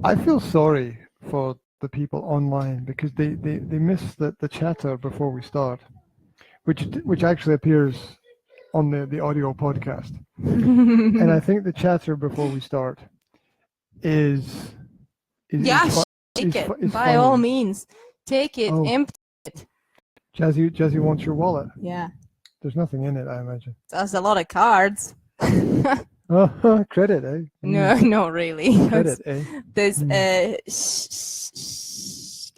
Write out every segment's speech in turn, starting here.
I feel sorry for the people online because they miss the chatter before we start, which actually appears on the audio podcast. And I think the chatter before we start is take it. is By funny. all means, take it, empty it. Jazzy wants your wallet. Yeah. There's nothing in it, I imagine. There's a lot of cards. Credit, eh? No, not really. Credit, eh? There's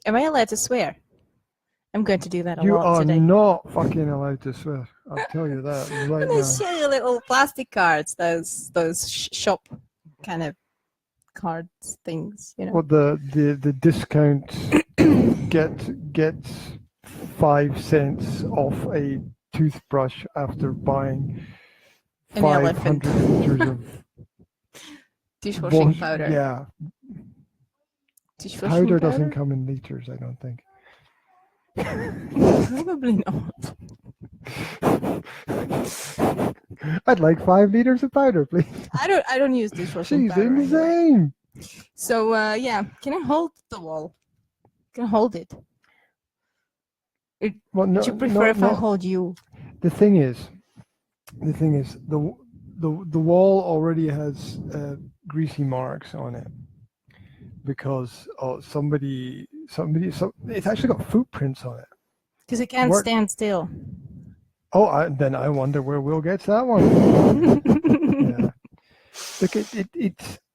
am I allowed to swear? I'm going to do that a lot today. You are not fucking allowed to swear. I'll tell you that right now. Those silly little plastic cards, those shop kind of cards things, you know. What the discount gets 5 cents off a toothbrush after buying 500 liters of dishwashing powder. Yeah. Dishwashing powder doesn't come in liters, I don't think. Probably not. I'd like 5 liters of powder, please. I don't use dishwashing powder. She's insane. So yeah, can I hold the wall? Can I hold it? Would you prefer if I hold you? The thing is, the wall already has greasy marks on it because somebody. It's actually got footprints on it. Because it can't stand still. Oh, then I wonder where Will gets that one. Yeah. Look,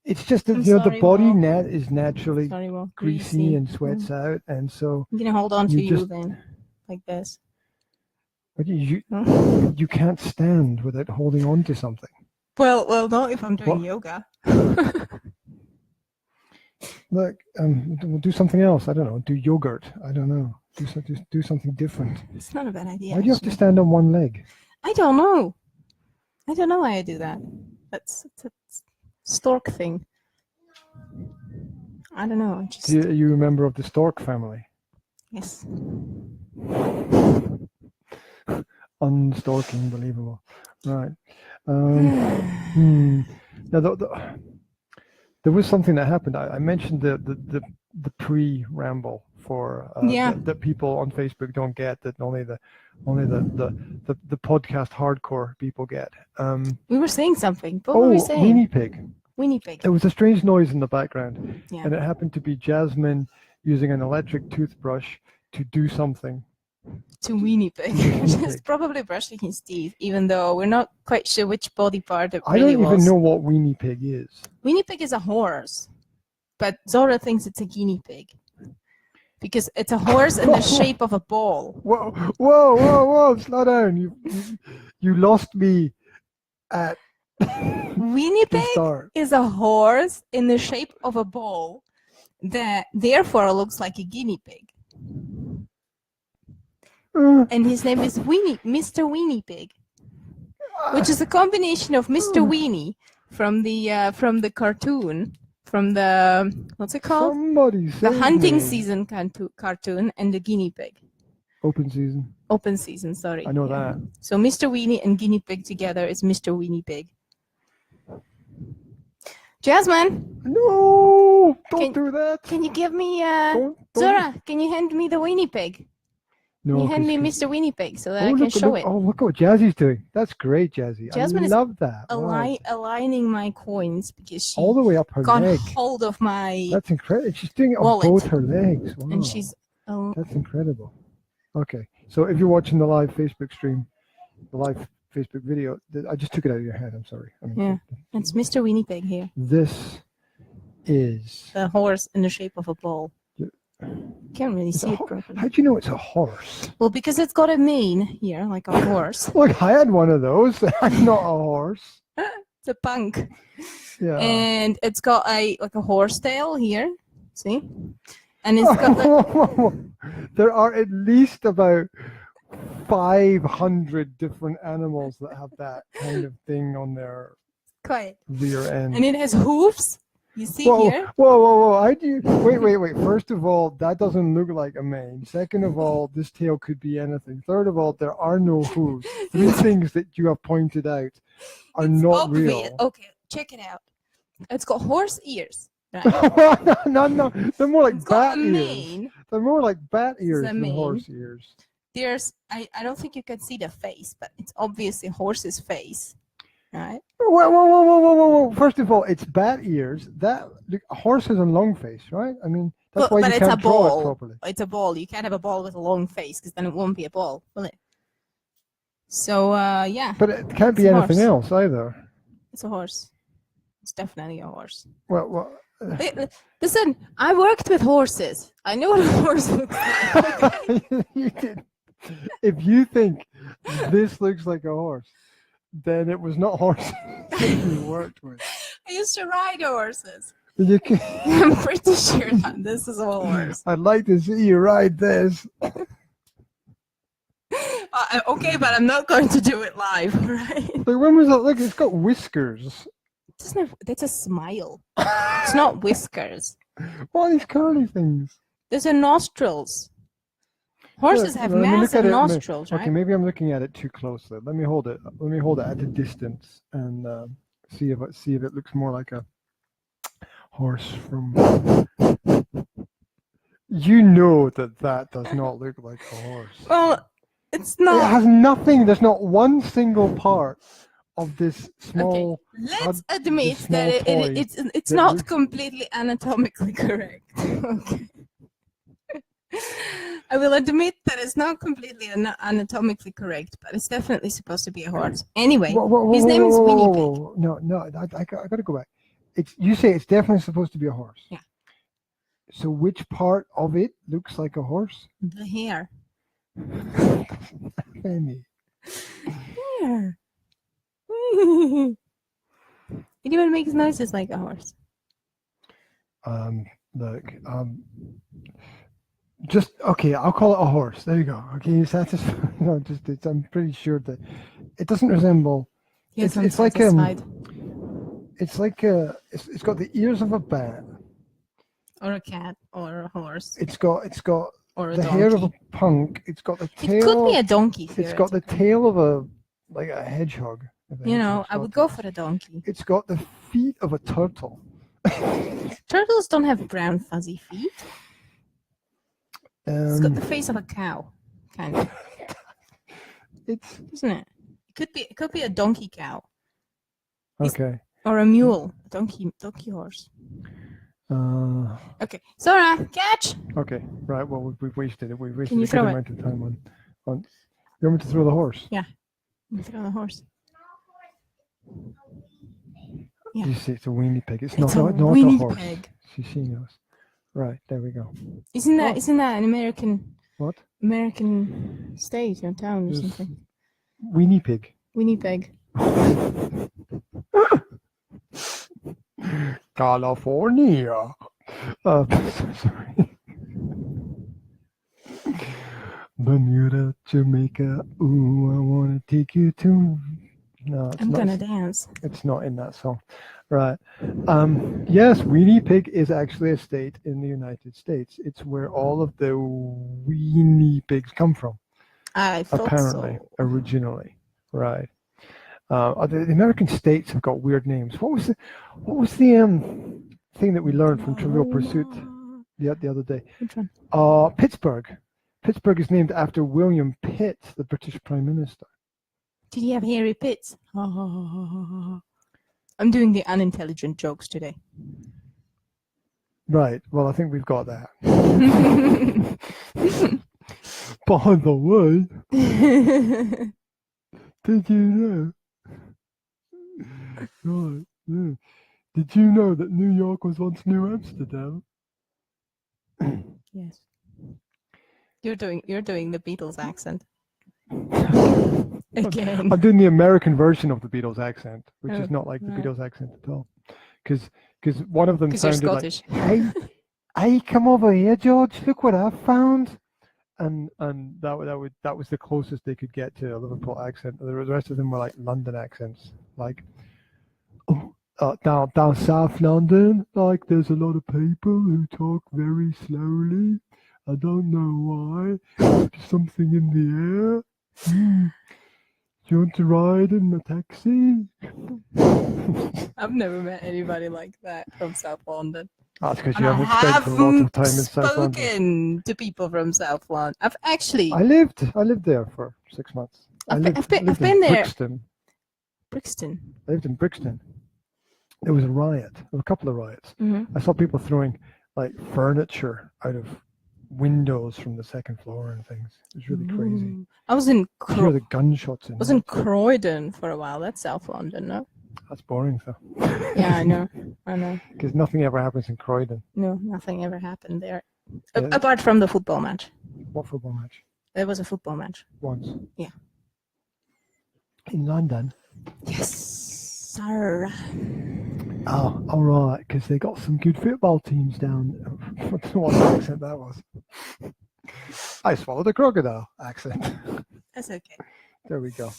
it's just that the body net is naturally greasy and sweats out, and so I'm gonna hold on to you then, like this. But you can't stand without holding on to something. Well, not if I'm doing yoga. Look, we'll do something else. I don't know. Do yogurt. I don't know. Do something different. It's not a bad idea. Why do you have to stand on one leg? I don't know. I don't know why I do that. It's a stork thing. I don't know. Just... Are you a member of the stork family? Yes. Unstorking, believable. Right. Now, there was something that happened. I mentioned the pre-ramble for that people on Facebook don't get, that only the podcast hardcore people get. We were saying something. What were we saying? Weenie pig. Weenie pig. There was a strange noise in the background, and it happened to be Jasmine using an electric toothbrush to do something. To weenie pig. Just probably brushing his teeth, even though we're not quite sure which body part it really was. I don't even know what weenie pig is. Weenie pig is a horse, but Zora thinks it's a guinea pig because it's a horse in the shape of a ball. Whoa! Slow down. You lost me at. Weenie pig is a horse in the shape of a ball that therefore looks like a guinea pig. And his name is Mr. Weenie Pig, which is a combination of Mr. Weenie from the cartoon, from the what's it called? The hunting season cartoon, and the guinea pig. Open season. Open season, sorry. I know that. So Mr. Weenie and guinea pig together is Mr. Weenie Pig. Jasmine. No, don't do that. Can you give me Zora? Can you hand me the weenie pig? No, you hand me Mr. Weenie Pig so that I can show it. Oh, look what Jazzy's doing. That's great, Jazzy. Jasmine I love that. Aligning my coins because she all the way up her got leg. hold of my That's incredible. She's doing it on both her legs. Wow. And she's that's incredible. Okay, so if you're watching the live Facebook stream, the live Facebook video, I just took it out of your head. I'm sorry. It's Mr. Weenie Pig here. This is the horse in the shape of a ball. Can't really see it properly. How do you know it's a horse? Well, because it's got a mane here, like a horse. Look, I had one of those. I'm not a horse. It's a punk. Yeah. And it's got a horse tail here. See? And it's got There are at least about 500 different animals that have that kind of thing on their rear end. And it has hooves. You see here? Whoa. Wait. First of all, that doesn't look like a mane. Second of all, this tail could be anything. Third of all, there are no hooves. Three things that you have pointed out are not real. Okay, check it out. It's got horse ears. Right? No. They're more like It's got bat a ears. mane. They're more like bat The ears than mane. horse ears. There's I don't think you can see the face, but it's obviously a horse's face. Right? Whoa. First of all, it's bat ears. That look, a horse has a long face, right? I mean, that's why but you it's a can't draw it ball. properly. It's a ball. You can't have a ball with a long face because then it won't be a ball, will it? So yeah. But it can't be It's a anything horse. else either. It's a horse. It's definitely a horse. Well, Listen, I worked with horses. I know what a horse looks like. you did. If you think this looks like a horse, then it was not horses that you worked with. I used to ride horses. You can, I'm pretty sure that this is a horse. I'd like to see you ride this. Okay, but I'm not going to do it live, right? Like, when was it? Look, it's got whiskers. It doesn't have, that's a smile. It's not whiskers. What are these curly things? Those are nostrils. Horses have let me look massive at it. nostrils, right? Okay, maybe I'm looking at it too closely. Let me hold it. Let me hold it at a distance and see if it looks more like a horse from. You know that does not look like a horse. Well, it's It not. has nothing. There's not one single part of this small. Okay, let's this admit small that toy it's that not looks- completely anatomically correct. Okay. I will admit that it's not completely anatomically correct, but it's definitely supposed to be a horse. Anyway, his name is Winnie Pig. No, I got to go back. You say it's definitely supposed to be a horse. Yeah. So which part of it looks like a horse? The hair. Fanny. Hair. It even makes noises like a horse. Look, just okay. I'll call it a horse. There you go. Okay, you satisfied? No, I'm pretty sure that it doesn't resemble. Yes, It's like it's got the ears of a bat. or a cat, or a horse, It's got or a the donkey. hair of a punk. It's got the tail. It could be a donkey. It's got the tail of a hedgehog. You know, I would go for a donkey. It's got the feet of a turtle. Turtles don't have brown fuzzy feet. It's got the Um, face of a cow, kind of, it's isn't it? It could be a donkey cow okay. or a mule, a donkey horse. Okay, Sora, catch. Okay, right. Well, we've wasted it. We've wasted Can you a good throw it? amount of time on. You want me to throw the horse? You throw the horse. Yeah. You see, it's a weenie pig. It's It's not a a weenie horse. pig. She knows. Right, there we go. Isn't that Oh. isn't that an What? American state or town or There's something? weenie pig. Winnipeg. California. Sorry. Bermuda, Jamaica. Ooh, I wanna take you to. No, it's I'm not. gonna dance. It's not in that song. Right. Yes, Winnipeg is actually a state in the United States. It's where all of the weenie pigs come from, I thought apparently, so. originally. Right. The American states have got weird names. What was the thing that we learned from Trivial Pursuit the other day? Which one? Pittsburgh. Pittsburgh is named after William Pitt, the British Prime Minister. Did he have hairy pits? I'm doing the unintelligent jokes today. Right. Well, I think we've got that. By the way, did you know? Right. Yeah. Did you know that New York was once New Amsterdam? Yes. You're doing the Beatles accent. Again. I'm doing the American version of the Beatles accent, which Oh, is not like the right. Beatles accent at all. Because one of them 'Cause you're sounded like, Scottish. hey, come over here, George. Look what I've found. And that was the closest they could get to a Liverpool accent. The rest of them were like London accents, like down South London. Like there's a lot of people who talk very slowly. I don't know why. Something in the air. you want to ride in the taxi? I've never met anybody like that from South London. That's because And you I haven't spent a lot of time in South London. spoken to people from South London. I've actually. I lived there for 6 months. I've lived been in there. Brixton. Brixton. I lived in Brixton. There was a riot. There were a couple of riots. Mm-hmm. I saw people throwing like furniture out of windows from the second floor and things. It was really crazy. I was in You hear the gunshots in. I was in Croydon for a while. That's South London, no? That's boring, though. Yeah, I know. Because nothing ever happens in Croydon. No, nothing ever happened there. Yeah. Apart from the football match. What football match? There was a football match. Once. Yeah. In London. Yes, sir. Oh, all right. Because they got some good football teams down. I don't know what accent that was. I swallowed a crocodile accent. That's okay. There we go.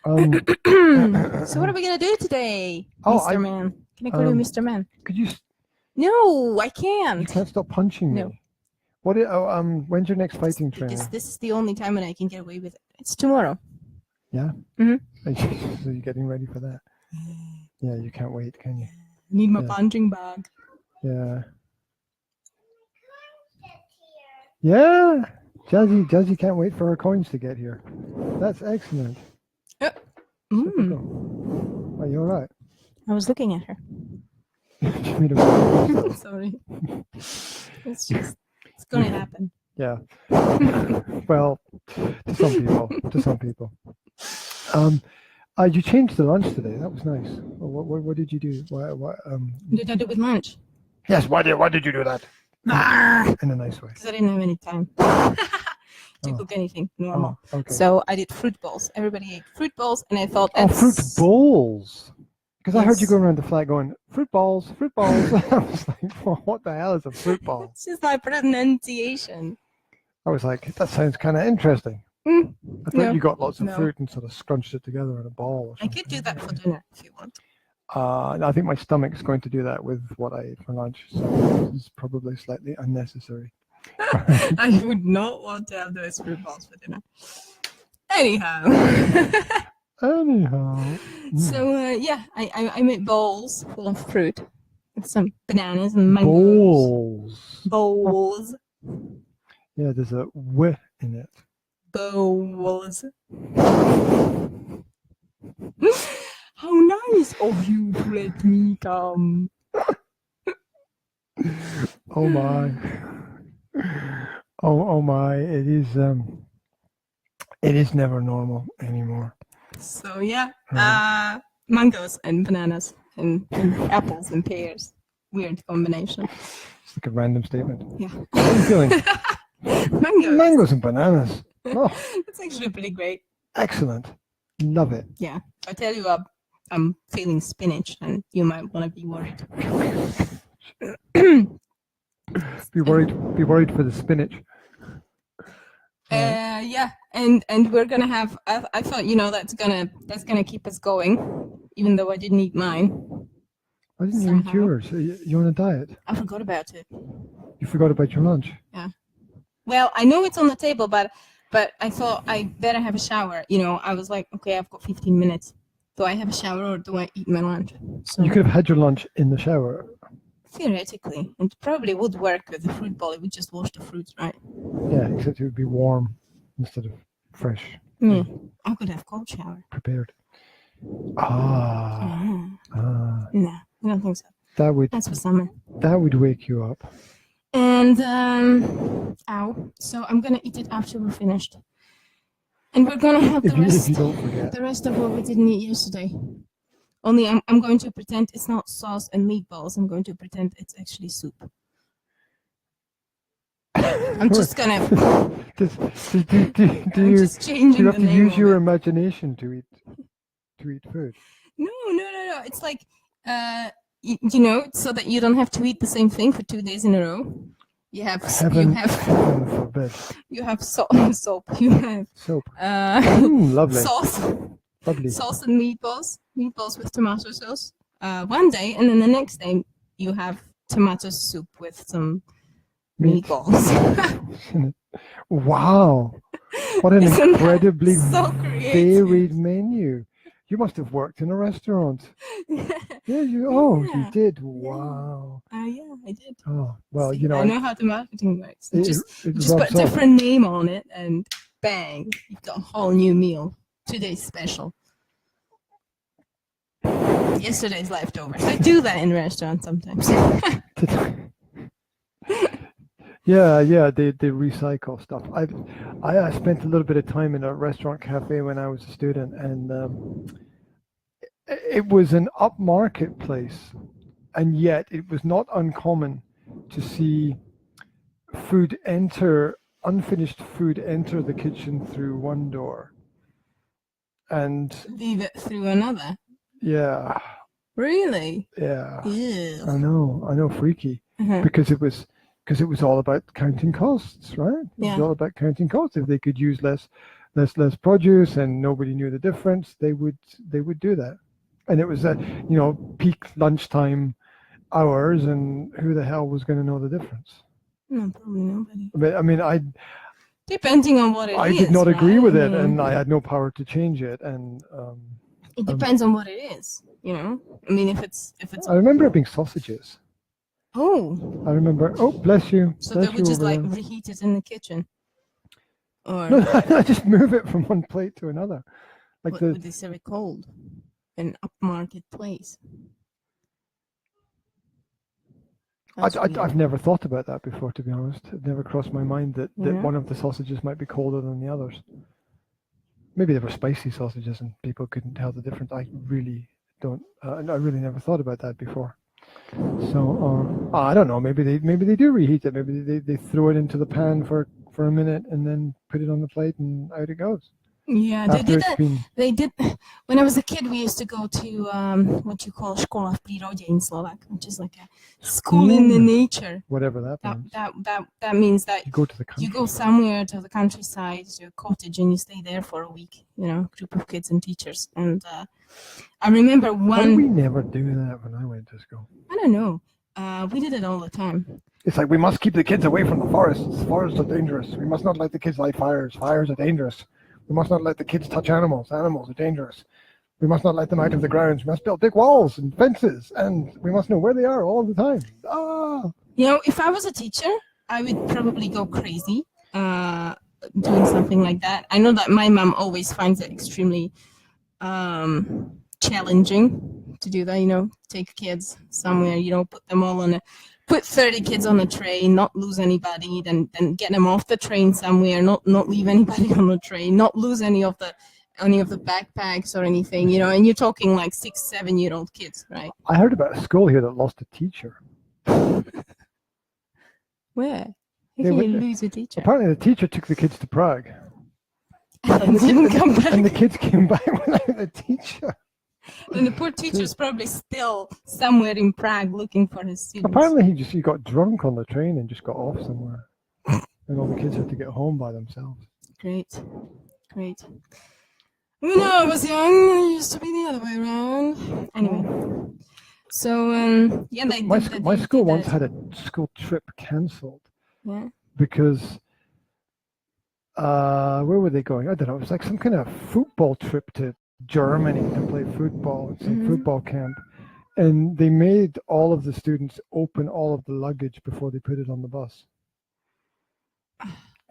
So what are we gonna do today, Oh, Mr. Man? Can I call you Mr. Man? Could you? No, I You can't. can't stop punching me. No. What? When's your next fighting training? This is the only time when I can get away with it. It's tomorrow. Yeah. Mhm. So you're getting ready for that? Yeah. You can't wait, can you? Need my Yeah. punching bag. Yeah. Yeah. Jazzy can't wait for her coins to get here. That's excellent. Mm. Are you all right? I was looking at her. You made a- Sorry. It's gonna happen. Yeah. Well, to some people. You changed the lunch today. That was nice. What did you do? What Did I do with lunch? Yes. Why did you do that? In a nice way. Because I didn't have any time to cook anything normal. Oh, okay. So I did fruit bowls. Everybody ate fruit bowls, and I thought Oh, that's fruit bowls. Because I heard you Yes. go around the flat going, fruit balls, fruit balls. I was like, well, what the hell is a fruit ball? It's just my pronunciation. I was like, that sounds kind of interesting. Mm, I thought No, you got lots of no. fruit and sort of scrunched it together in a ball or I something. could do that for dinner if you want. I think my stomach's going to do that with what I ate for lunch, so it's probably slightly unnecessary. I would not want to have those fruit balls for dinner. Anyhow. Anyhow. So yeah, I made bowls full of fruit with some bananas and mangoes. Bowls. Bowls. Yeah, there's a w in it. Bowls. How nice of you to let me come. Oh my. Oh my, it is never normal anymore. So yeah, mangoes and bananas and apples and pears. Weird combination. It's like a random statement. Yeah. How are you feeling? Mangoes. Mangoes and bananas. Oh, That's actually pretty great. excellent. Love it. Yeah. I tell you, I'm feeling spinach, and you might want to be worried. Be worried for the spinach. Yeah, and we're gonna have. I thought that's gonna keep us going, even though I didn't eat mine. Why didn't you eat Somehow. yours? You're on a diet. I forgot about it. You forgot about your lunch. Well, I know it's on the table, but I thought I better have a shower. I was like, okay, I've got 15 minutes. Do I have a shower or do I eat my lunch? So You could have had your lunch in the shower. theoretically, it probably would work with the fruit bowl. It would just wash the fruits, right? Yeah, except it would be warm instead of fresh, I could have cold shower. prepared. Ah, No, I don't think so. that would That's for summer. wake you up. And so I'm gonna eat it after we're finished, and we're gonna have If you don't forget. the rest of what we didn't eat yesterday. Only I'm going to pretend it's not sauce and meatballs. I'm going to pretend it's actually soup. I'm just gonna. Do I'm you just changing have the to name use of your it. imagination to eat food? No. It's like so that you don't have to eat the same thing for 2 days in a row. Heaven forbid. You have soap. You have Soap. Lovely. Lovely. sauce and meatballs with tomato sauce. One day, and then the next day you have tomato soup with some Meat. meatballs. Wow. What an Isn't that incredibly so creative? varied menu. You must have worked in a restaurant. Yeah, you did. Wow. Yeah, I did. Oh, well, See, I know how the marketing works. You it just put rubs a off. different name on it, and bang, you've got a whole new meal. Today's special. Yesterday's leftovers. I do that in restaurants sometimes. Yeah, they recycle stuff. I spent a little bit of time in a restaurant cafe when I was a student, and it was an upmarket place, and yet it was not uncommon to see unfinished food enter the kitchen through one door. And Leave it through another. yeah, Really? yeah, Ew. I know, freaky, because it was all about counting costs, right? It was all about counting costs. If they could use less produce and nobody knew the difference, they would do that. And it was peak lunchtime hours, and who the hell was going to know the difference? No, probably nobody. But I mean, depending on what it is. I did not agree with it, I mean, and I had no power to change it. And it depends on what it is, you know. I mean, if it's. I remember it being sausages. Oh. I remember. Oh, bless you. So bless they would just over like there. reheat it in the kitchen. Or No, I just move it from one plate to another. Like would they serve it cold? An upmarket place. I've never thought about that before, to be honest. It never crossed my mind that one of the sausages might be colder than the others. Maybe they were spicy sausages and people couldn't tell the difference. I really don't. I really never thought about that before. So I don't know. Maybe they do reheat it. Maybe they throw it into the pan for a minute and then put it on the plate and out it goes. Yeah, they did that. They did. When I was a kid, we used to go to what you call Škola v prírode in Slovak, which is like a school in the nature. Whatever that means. That means that you go to the country. You go somewhere to the countryside, to a cottage, and you stay there for a week. You know, group of kids and teachers. And I remember one. How did we never do that when I went to school? I don't know. We did it all the time. It's like we must keep the kids away from the forests. Forests are dangerous. We must not let the kids light fires. Fires are dangerous. We must not let the kids touch animals. Animals are dangerous. We must not let them out of the grounds. We must build big walls and fences, and we must know where they are all the time. You know, if I was a teacher, I would probably go crazy doing something like that. I know that my mom always finds it extremely challenging to do that. You know, take kids somewhere. You know, put them all on put 30 kids on a train, not lose anybody, then get them off the train somewhere, not leave anybody on the train, not lose any of the backpacks or anything, you know, and you're talking like 6-7-year-old kids, right? I heard about a school here that lost a teacher. Where? How can you lose a teacher? Apparently the teacher took the kids to Prague. And didn't come back. And the kids came back without a teacher. And the poor teacher's probably still somewhere in Prague looking for his students. Apparently he got drunk on the train and just got off somewhere. And all the kids had to get home by themselves. Great. When I was young, it used to be the other way around. Anyway. So, yeah, my school once had a school trip cancelled. Yeah. Because, where were they going? I don't know. It was like some kind of football trip to Germany to play football at some football camp, and they made all of the students open all of the luggage before they put it on the bus.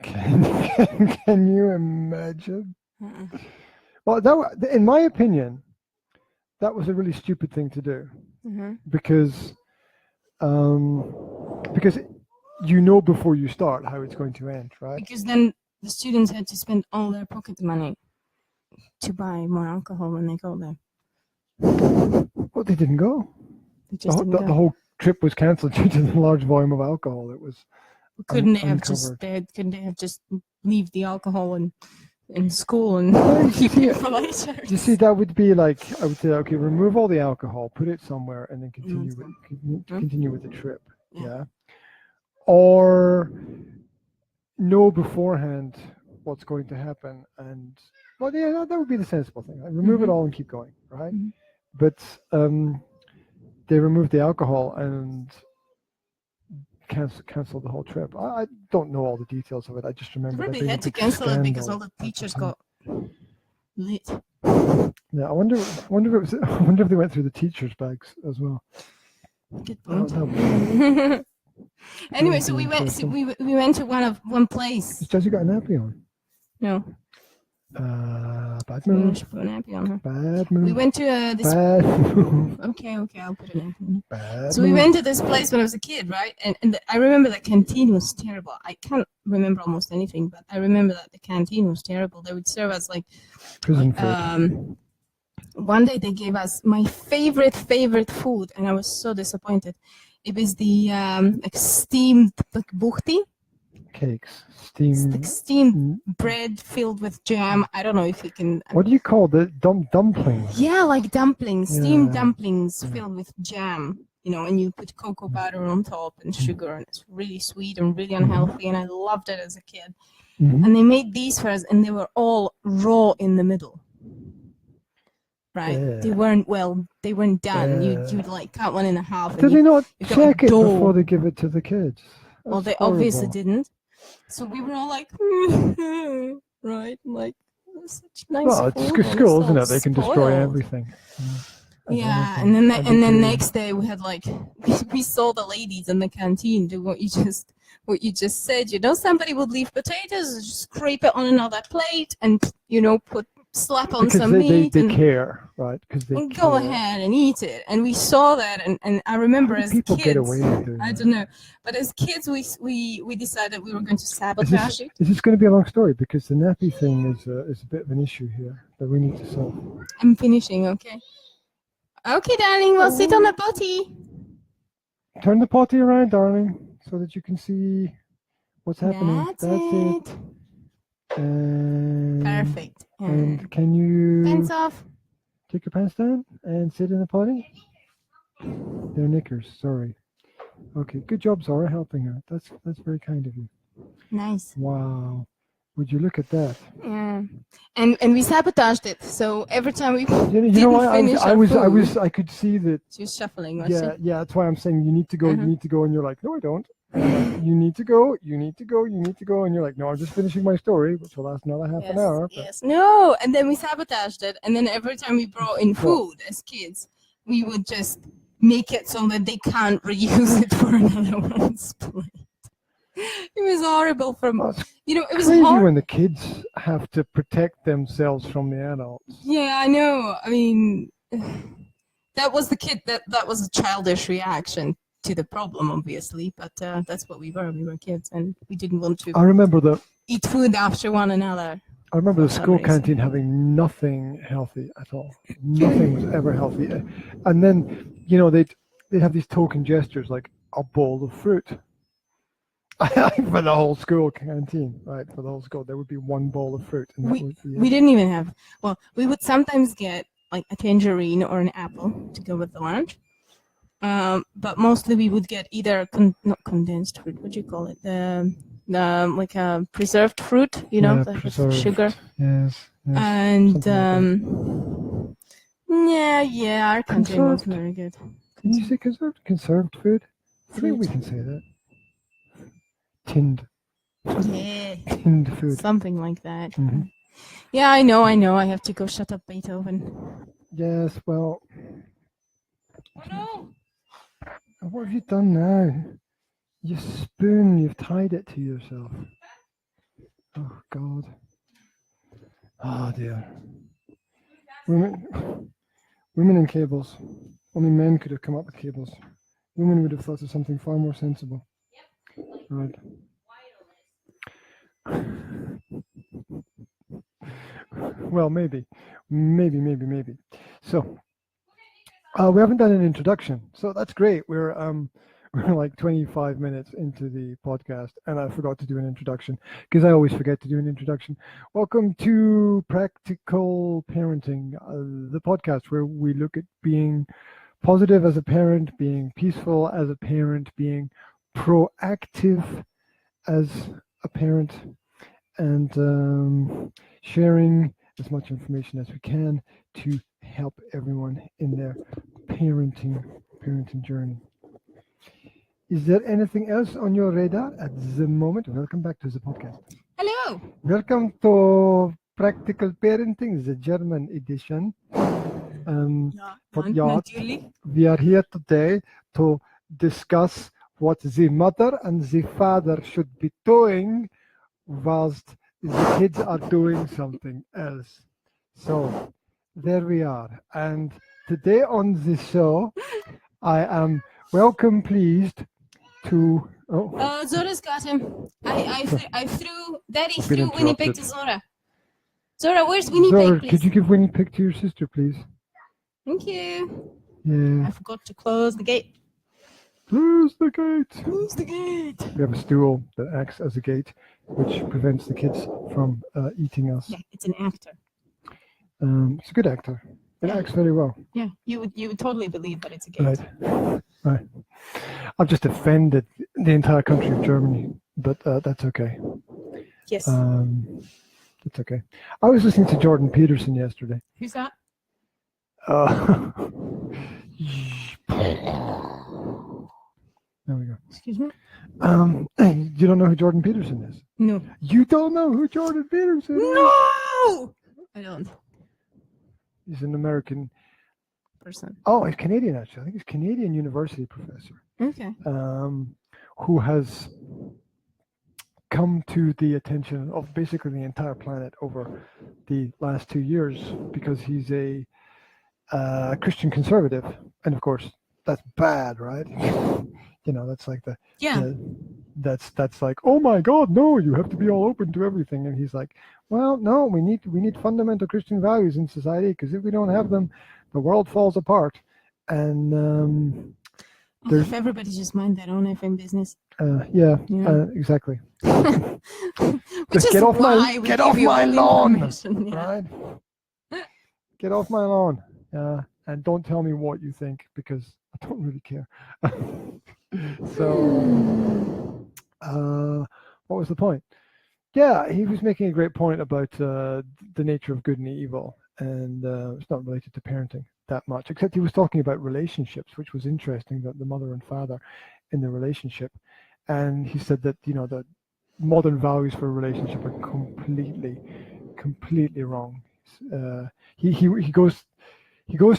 Can you imagine? Well, in my opinion, that was a really stupid thing to do, because you know before you start how it's going to end, right? Because then the students had to spend all their pocket money to buy more alcohol when they go there. Well, they didn't go. The whole trip was cancelled due to the large volume of alcohol. It was. Couldn't they have just leave the alcohol in school and keep it for later? You see, that would be like, I would say, okay, remove all the alcohol, put it somewhere, and then continue with the trip. Yeah. Or know beforehand what's going to happen, and well, yeah, that would be the sensible thing. Like, remove it all and keep going, right? But they removed the alcohol and canceled the whole trip. I don't know all the details of it. I just remember Probably there being had a to big cancel it because scandal all the at teachers time. got lit. Yeah, I wonder if it was. I wonder if they went through the teachers' bags as well. Good Oh, point. that would Anyway, would so be we went. So interesting. we went to one place. Has Jesse got a nappy on? No, Bad we move. should put an nappy on her. Bad move. We went to this. Bad move. Okay, I'll put an nappy on. Bad So move. we went to this place when I was a kid, right? And I remember the canteen was terrible. I can't remember almost anything, but I remember that the canteen was terrible. They would serve us like Prison food. one day they gave us my favorite food, and I was so disappointed. It was the like steamed like buchti. Cakes. It's like steamed Mm. bread filled with jam. I don't know if you can. What do you call the dumplings? Yeah, like dumplings, steamed Yeah. dumplings Yeah. filled with jam. You know, and you put cocoa butter on top and sugar, and it's really sweet and really unhealthy. And I loved it as a kid. Mhm. And they made these for us, and they were all raw in the middle. Right? They weren't done. You'd like cut one in half. Did they not you got check it dough. before they give it to the kids? Well, That's they obviously horrible. didn't. So we were all like, right, like such nice Well, it's food. school, isn't it? They can destroy spoiled. everything. Yeah, Everything. and then next day we had like we saw the ladies in the canteen do what you just said. You know, somebody would leave potatoes, just scrape it on another plate, and slap on Because some they meat and care, right? Because they and go care. ahead and eat it. And we saw that, and I remember How do as people kids, get away with doing I that? don't know, but as kids we decided we were going to sabotage it. Is this going to be a long story? Because the nappy thing is a bit of an issue here that we need to solve. I'm finishing, okay? Okay, darling, we'll sit on the potty. Turn the potty around, darling, so that you can see what's happening. That's it. And Perfect. And can you Pants off. take your pants down and sit in the potty? They're knickers, sorry. Okay, good job, Zara, helping her. That's very kind of you. Nice. Wow. Would you look at that? Yeah. And we sabotaged it. So every time we You didn't know what? finish I could see that. She was shuffling, wasn't Yeah, that's why I'm saying you need to go, Uh-huh. you need to go, and you're like, no, I don't. And I'm like, you need to go, and you're like, no, I'm just finishing my story, which will last another half an hour. But Yes. No. And then we sabotaged it. And then every time we brought in food as kids, we would just make it so that they can't reuse it for another one's plate. It was horrible. It was crazy hard. when the kids have to protect themselves from the adults. Yeah, I know. I mean, that was the kid. That was a childish reaction to the problem, obviously. But that's what we were. We were kids, and we didn't want to I remember eat food after one another. the school reason. canteen having nothing healthy at all. Nothing was ever healthy. And then, they'd have these token gestures like a bowl of fruit. For the whole school canteen, right? For the whole school, there would be one bowl of fruit. And that would be We it. didn't even have. Well, we would sometimes get like a tangerine or an apple to go with the lunch. But mostly we would get either not condensed fruit. What do you call it? The like a preserved fruit. Yeah, with preserved. sugar. Yes. And something yeah, our canteen was Conserved. very good. Can you say conserved food? I think we Fruit. can say that. Tinned Yeah, food. something like that. Mhm. Yeah, I know. I have to go shut up Beethoven. Yes, well, Oh no! what have you done now? Your spoon, you've tied it to yourself. Oh, God. Oh, dear. Women and cables. Only men could have come up with cables. Women would have thought of something far more sensible. Right. Well, maybe. So, we haven't done an introduction, so that's great. We're like 25 minutes into the podcast, and I forgot to do an introduction because I always forget to do an introduction. Welcome to Practical Parenting, the podcast where we look at being positive as a parent, being peaceful as a parent, being proactive as a parent, and sharing as much information as we can to help everyone in their parenting journey. Is there anything else on your radar at the moment? Welcome back to the podcast. Hello. Welcome to Practical Parenting, the German edition. We are here today to discuss what the mother and the father should be doing whilst the kids are doing something else. So there we are. And today on the show, I am pleased to... Zora's got him. I threw... Daddy threw Winnie Pig to Zora. Zora, where's Winnie Pig, please? Could you give Winnie Pig to your sister, please? Thank you. Yeah. I forgot to close the gate. Close the gate. Close the gate. We have a stool that acts as a gate, which prevents the kids from eating us. Yeah, it's an actor. It's a good actor. It acts very well. Yeah, you would totally believe that it's a gate. Right. I've just offended the entire country of Germany, but that's okay. Yes. That's okay. I was listening to Jordan Peterson yesterday. Who's that? There we go. Excuse me? You don't know who Jordan Peterson is? No. You don't know who Jordan Peterson is? No! I don't. He's an American person. Oh, he's Canadian, actually. I think he's a Canadian university professor. Okay. Who has come to the attention of basically the entire planet over the last 2 years because he's a Christian conservative, and of course that's bad, right? That's like that's like, oh my God, no, you have to be all open to everything. And he's like, well, no, we need fundamental Christian values in society, because if we don't have them, the world falls apart. And if everybody just mind their own effing business. Exactly. Just get off my lawn, right? Get off my lawn, and don't tell me what you think, because I don't really care. So, what was the point? Yeah, he was making a great point about the nature of good and evil, and it's not related to parenting that much, except he was talking about relationships, which was interesting, that the mother and father in the relationship. And he said that, the modern values for a relationship are completely wrong. He goes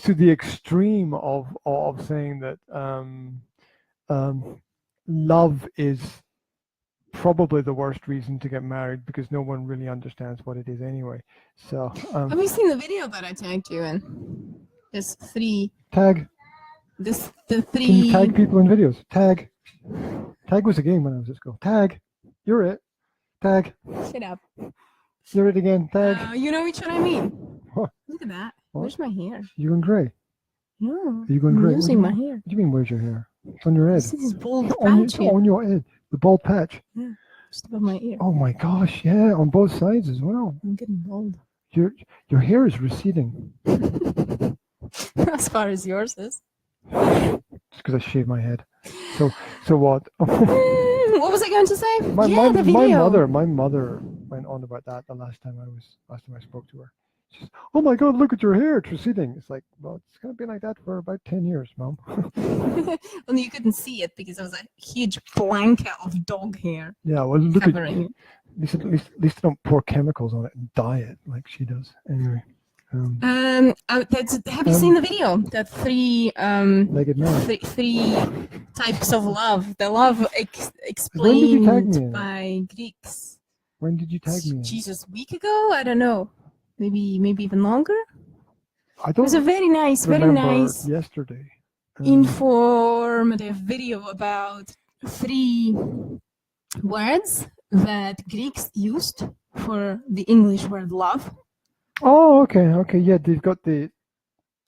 to the extreme of saying that love is probably the worst reason to get married, because no one really understands what it is anyway. So have you seen the video that I tagged you in? There's three. Tag. The three. Can you tag people in videos? Tag. Tag was a game when I was at school. Tag. You're it. Tag. Shut up. You're it again. Tag. You know which one I mean. What? Look at that. What? Where's my hair? You going grey? No. Are you going grey? I'm losing my hair. What do you mean, where's your hair? It's on your head. This is bald patch here. On your head. The bald patch. Yeah. Just above my ear. Oh my gosh, yeah, on both sides as well. I'm getting bald. Your hair is receding. As far as yours is. It's because I shaved my head. So what? What was I going to say? The video. My mother went on about that the last time I spoke to her. She's, oh my God, look at your hair, it's receding. It's like, well, it's gonna be like that for about 10 years, Mom. Well, you couldn't see it because there was a huge blanket of dog hair. Yeah, well, look at it. At least don't pour chemicals on it and dye it like she does. Anyway. Have you seen the video? The three types of love. The love explained by Greeks. When did you tag me? Jesus, a week ago? I don't know. Maybe even longer. I don't. It was a very nice yesterday. Informative video about 3 words that Greeks used for the English word love. Oh, okay, yeah, they've got the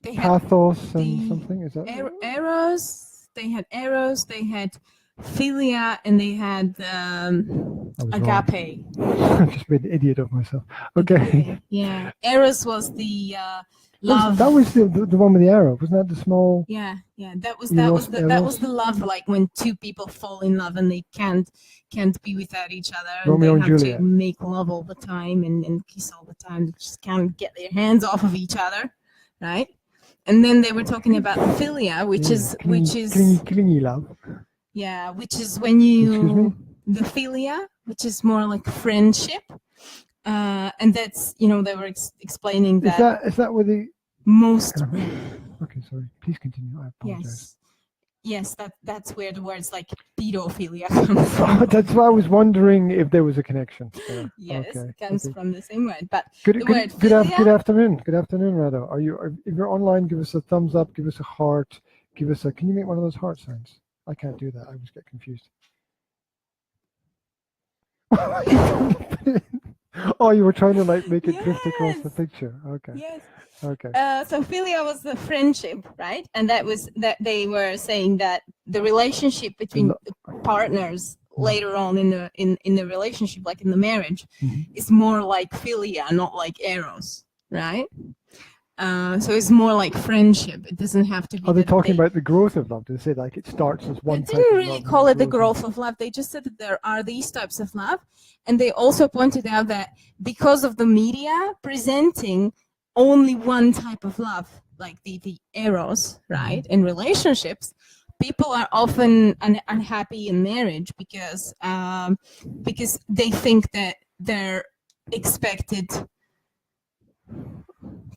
pathos and something. Is that eros? They had eros. They had philia, and they had agape. I just made an idiot of myself. Okay. Yeah, eros was the love. That was the one with the arrow, wasn't that the small? Yeah. That was the love, like when 2 people fall in love and they can't be without each other. Romeo and and have Juliet. to make love all the time and kiss all the time. They just can't get their hands off of each other, right? And then they were talking about philia, which is clingy love. Yeah, which is when Excuse me? you the philia, which is more like friendship, and that's they were explaining that Is that where the most okay, sorry. Please continue. I apologize. yes, that's where the words like pedophilia come from. Oh, that's why I was wondering if there was a connection there. Yes, Okay. it comes from the same word, but Good, the good, word good, philia. good afternoon. Good afternoon, Rado. If you're online, give us a thumbs up, give us a heart, give us a. Can you make one of those heart signs? I can't do that. I always get confused. Oh, you were trying to like make it drift across the picture. Okay. Yes. Okay. So philia was the friendship, right? And that they were saying that the relationship between partners later on in the relationship, like in the marriage, is more like philia, not like eros, right? So it's more like friendship. It doesn't have to be. Are they talking about the growth of love? Did they say like it starts as one? They didn't really call it the growth of love. They just said that there are these types of love, and they also pointed out that because of the media presenting only one type of love, like the eros, right, in relationships, people are often unhappy in marriage because they think that they're expected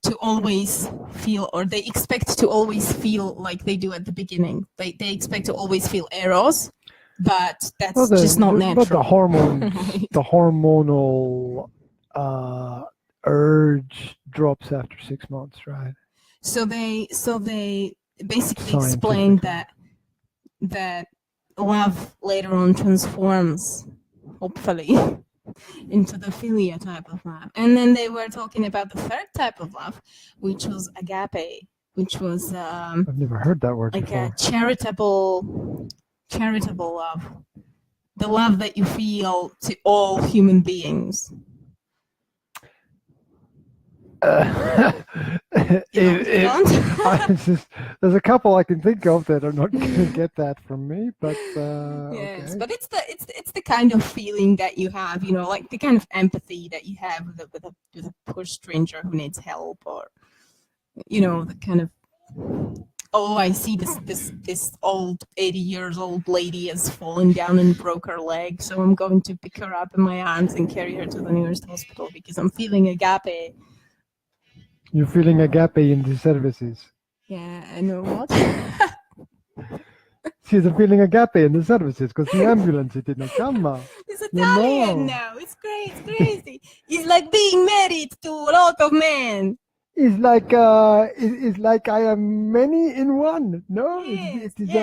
to always feel, or they expect to always feel like they do at the beginning. They expect to always feel eros, but that's just not natural. But the hormones, the hormonal urge drops after 6 months, right? So they basically explained that love later on transforms, hopefully, into the philia type of love. And then they were talking about the third type of love, which was agape, which was I've never heard that word like before. a charitable love, the love that you feel to all human beings. There's a couple I can think of that are not going to get that from me, but yes, okay. but it's the kind of feeling that you have, like the kind of empathy that you have with a poor stranger who needs help, or the kind of, oh, I see this old 80 years old lady has fallen down and broke her leg, so I'm going to pick her up in my arms and carry her to the nearest hospital because I'm feeling agape. You're feeling agape in the services. Yeah, I know what. She's feeling agape in the services because the ambulance didn't come. It's Italian now. It's great. It's crazy. It's like being married to a lot of men. It's like I am many in one. No, yes, it is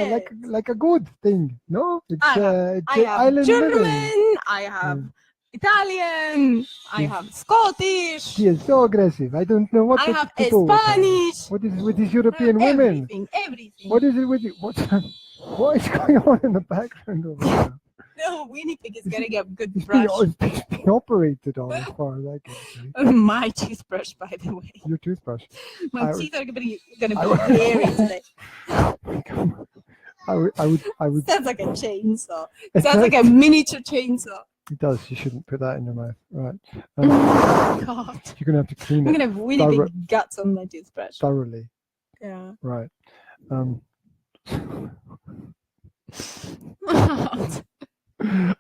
like a good thing. No, I have German. Living. I have Italian. I have Scottish. She is so aggressive. I don't know what I have Spanish. What is with these European women? Everything. What is it with you? What is going on in the background over there? No, Winnipeg is getting a good brush. It's being operated on as far as I can see. My toothbrush, by the way. Your toothbrush. My teeth are going to be hairy today. I would. Sounds like a chainsaw. It sounds like a miniature chainsaw. It does. You shouldn't put that in your mouth. Right. God. You're going to have to clean it. I'm going to have really big guts on my toothbrush. Thoroughly. Yeah. Right.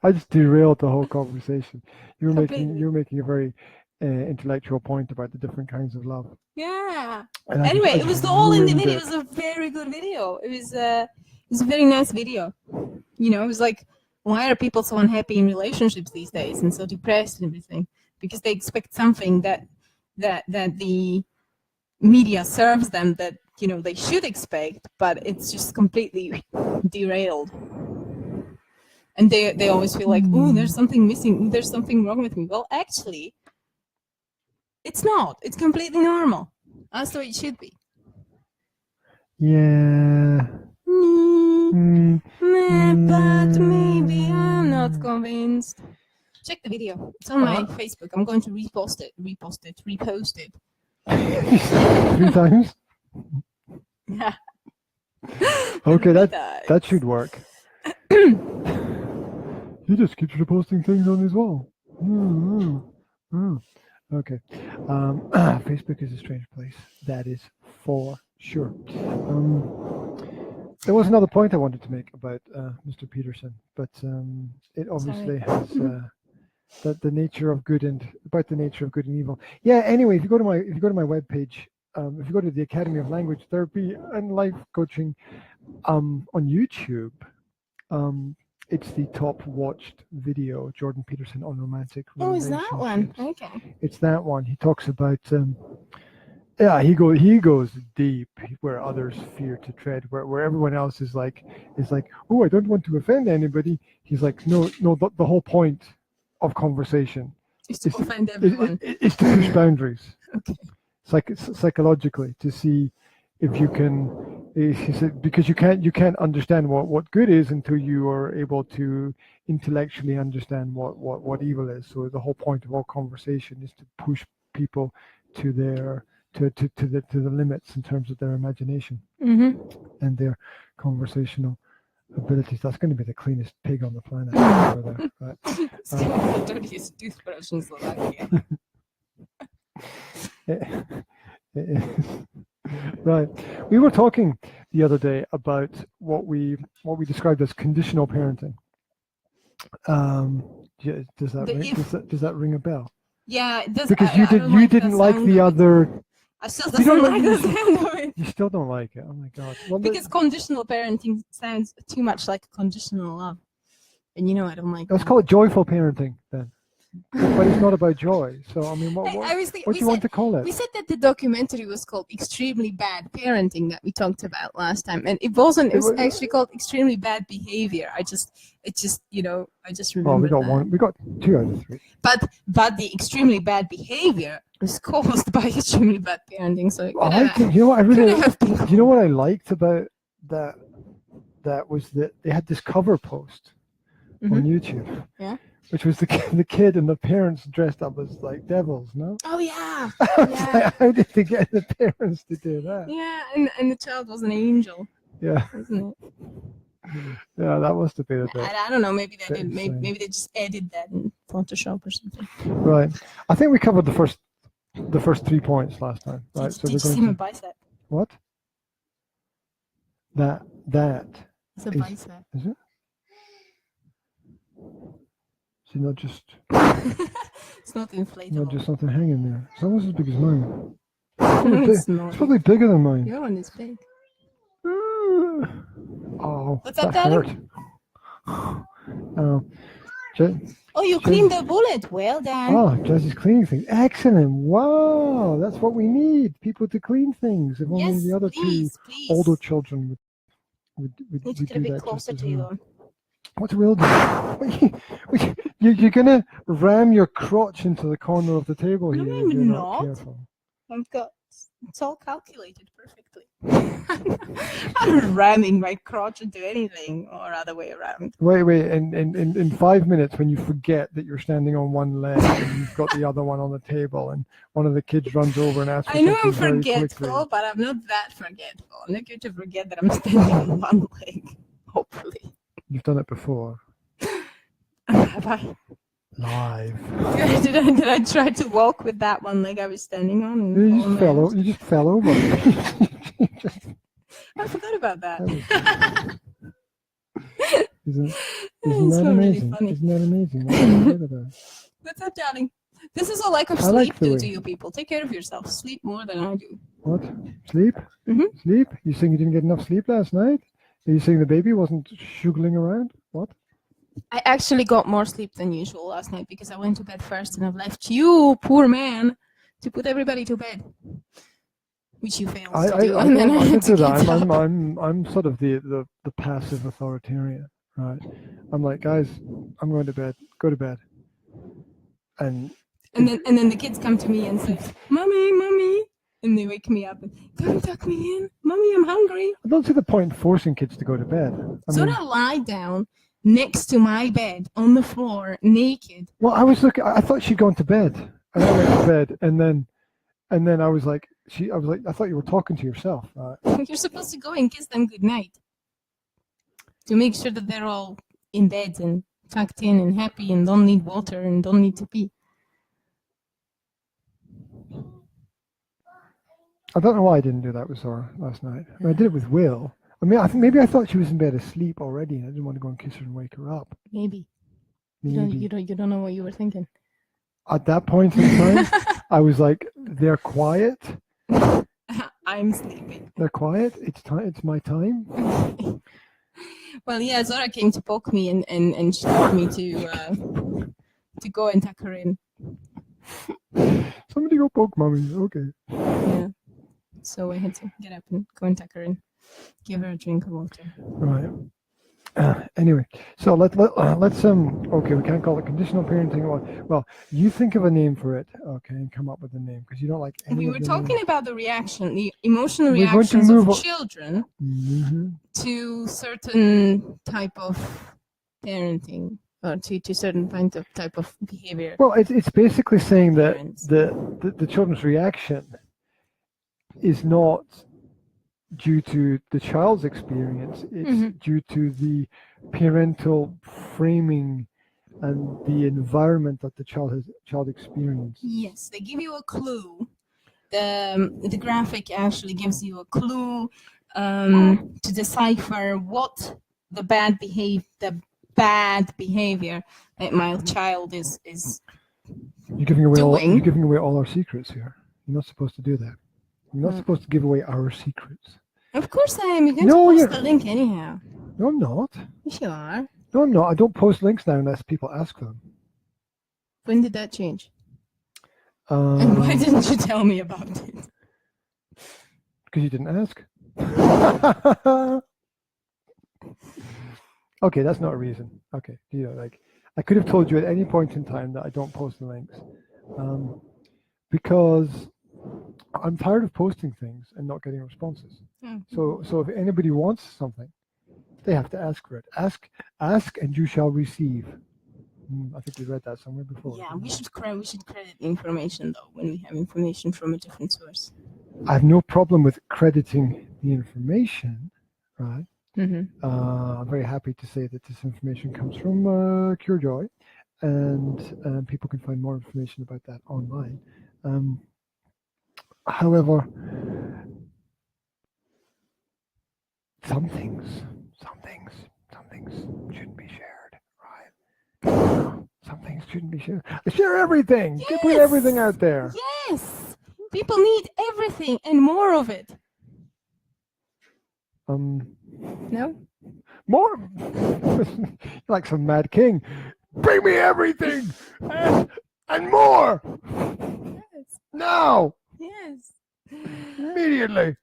I just derailed the whole conversation. You're making a very intellectual point about the different kinds of love. Yeah. Anyway, it was all in the video. It was a very good video. It was a very nice video. It was like, why are people so unhappy in relationships these days and so depressed and everything? Because they expect something that the media serves them that they should expect, but it's just completely derailed. And they always feel like, oh, there's something missing, there's something wrong with me. Well, actually, it's not. It's completely normal. That's the way it should be. Yeah. But maybe I'm not convinced. Check the video. It's on my Facebook. I'm going to repost it. 3 times? Yeah. Okay, that should work. He just keeps reposting things on his wall. Okay. Facebook is a strange place. That is for sure. There was another point I wanted to make about Mr. Peterson, but it obviously has the nature of good and about the nature of good and evil. Yeah. Anyway, if you go to my webpage, if you go to the Academy of Language Therapy and Life Coaching on YouTube, it's the top watched video, Jordan Peterson on romantic relationships. Oh, is that one? Okay. It's that one. He talks about yeah, he goes deep where others fear to tread, where everyone else is like, oh, I don't want to offend anybody. He's like, no, the whole point of conversation is to offend everyone. Is to push boundaries. Okay. Psychologically, to see if you can. He said, because you can't understand what good is until you are able to intellectually understand what evil is. So the whole point of all conversation is to push people to their to the limits in terms of their imagination and their conversational abilities. That's going to be the cleanest pig on the planet. Over there, right? The dirtiest toothbrush in Slovakia. It is. Right. We were talking the other day about what we described as conditional parenting. Does that ring a bell? Yeah, it does. Because you didn't like the other. I still don't like the sound of it. You still don't like it. Oh my God. Well, because conditional parenting sounds too much like conditional love, and you know I don't like. Let's call it joyful parenting then. But it's not about joy. So I mean, what do you want to call it? We said that the documentary was called "Extremely Bad Parenting" that we talked about last time, and it wasn't. It was actually called "Extremely Bad Behavior." I just remember. Well, we got one. We got 2 out of 3. But the extremely bad behavior was caused by extremely bad parenting. So you know what I really. You know what I liked about that? That was that they had this cover post on YouTube. Yeah. Which was the kid and the parents dressed up as like devils, no? Oh yeah. Like, how did they get the parents to do that? Yeah, and the child was an angel. Yeah. Wasn't it? Yeah, that must have been a bit. I don't know. Maybe they did. Maybe they just edited that in Photoshop or something. Right. I think we covered the first 3 points last time. Right. Did you see my bicep? What? That. It's a bicep. Is it? See, not just. It's not inflatable. Not just something hanging there. It's almost as big as mine. It's probably bigger than mine. Your one is big. Oh, what's up, that hurt. Oh, you cleaned the bullet. Well done. Oh, Jesse's cleaning things. Excellent. Wow, that's what we need. People to clean things. If only the other two older children would need to get a bit closer to you. What will do? You're gonna ram your crotch into the corner of the table here. No, if you're not. Careful. It's all calculated perfectly. I'm ramming my crotch into anything, or other way around. Wait, and in 5 minutes, when you forget that you're standing on one leg and you've got the other one on the table, and one of the kids runs over and asks. I know I'm forgetful, but I'm not that forgetful. I'm not going to forget that I'm standing on one leg. Hopefully. You've done it before. Have I? Live. Did I try to walk with that one leg I was standing on? You just fell over. I forgot about that. Isn't that amazing? Really Isn't that amazing? What's up, darling? This is a lack of sleep do to you people. Take care of yourself. Sleep more than I do. What? Sleep? Mm-hmm. Sleep? You saying you didn't get enough sleep last night? Are you saying the baby wasn't shuggling around? What? I actually got more sleep than usual last night because I went to bed first and I've left you, poor man, to put everybody to bed, which you failed to do. And then I had to get up. I'm sort of the passive authoritarian, right? I'm like, guys, I'm going to bed. Go to bed. And then the kids come to me and say, "Mommy," and they wake me up and come tuck me in. "Mommy, I'm hungry." I don't see the point in forcing kids to go to bed. I lie down next to my bed on the floor, naked. Well, I thought she'd gone to bed, and I went to bed, and then I was like, I thought you were talking to yourself. You're supposed to go and kiss them goodnight to make sure that they're all in bed and tucked in and happy and don't need water and don't need to pee. I don't know why I didn't do that with Zora last night. I did it with Will. I mean, I think maybe I thought she was in bed asleep already, and I didn't want to go and kiss her and wake her up. Maybe. Maybe. You don't know what you were thinking. At that point in time, I was like, "They're quiet. I'm sleeping. They're quiet. It's time. It's my time." Well, yeah, Zora came to poke me and she told me to go and tuck her in. Somebody go poke mommy. Okay. Yeah. So I had to get up and go and tuck her in, give her a drink of water. Right. Anyway, so let's okay, we can't call it conditional parenting. Well, you think of a name for it, okay, and come up with a name because you don't like any We of were the talking names. about the reaction, the emotional We're going to reactions move of on- children Mm-hmm. to certain type of parenting or to certain type of behavior. Well, it's basically saying that Parents. the children's reaction is not due to the child's experience, it's due to the parental framing and the environment that the child experienced. Yes, they give you a clue. The graphic actually gives you a clue to decipher what the bad behavior that my child is You're giving away doing. all our secrets here. You're not supposed to do that. You're not supposed to give away our secrets. Of course I am. You're going No, to you're- post the link anyhow. No, I'm not. Yes, you are. No, I'm not. I don't post links now unless people ask them. When did that change? And why Because didn't you tell me about it? you didn't ask. Okay, that's not a reason. Okay, like I could have told you at any point in time that I don't post the links, because I'm tired of posting things and not getting responses. So if anybody wants something, they have to ask for it. Ask, and you shall receive. I think we read that somewhere before. Yeah, we should credit the information though when we have information from a different source. I have no problem with crediting the information, right? Mm-hmm. I'm very happy to say that this information comes from CureJoy, and people can find more information about that online. However, some things shouldn't be shared, right? Some things shouldn't be shared. Share everything. Yes. Put everything out there. Yes, people need everything and more of it. No. More. Like some mad king. Bring me everything and more. Yes. Now. Yes. Immediately.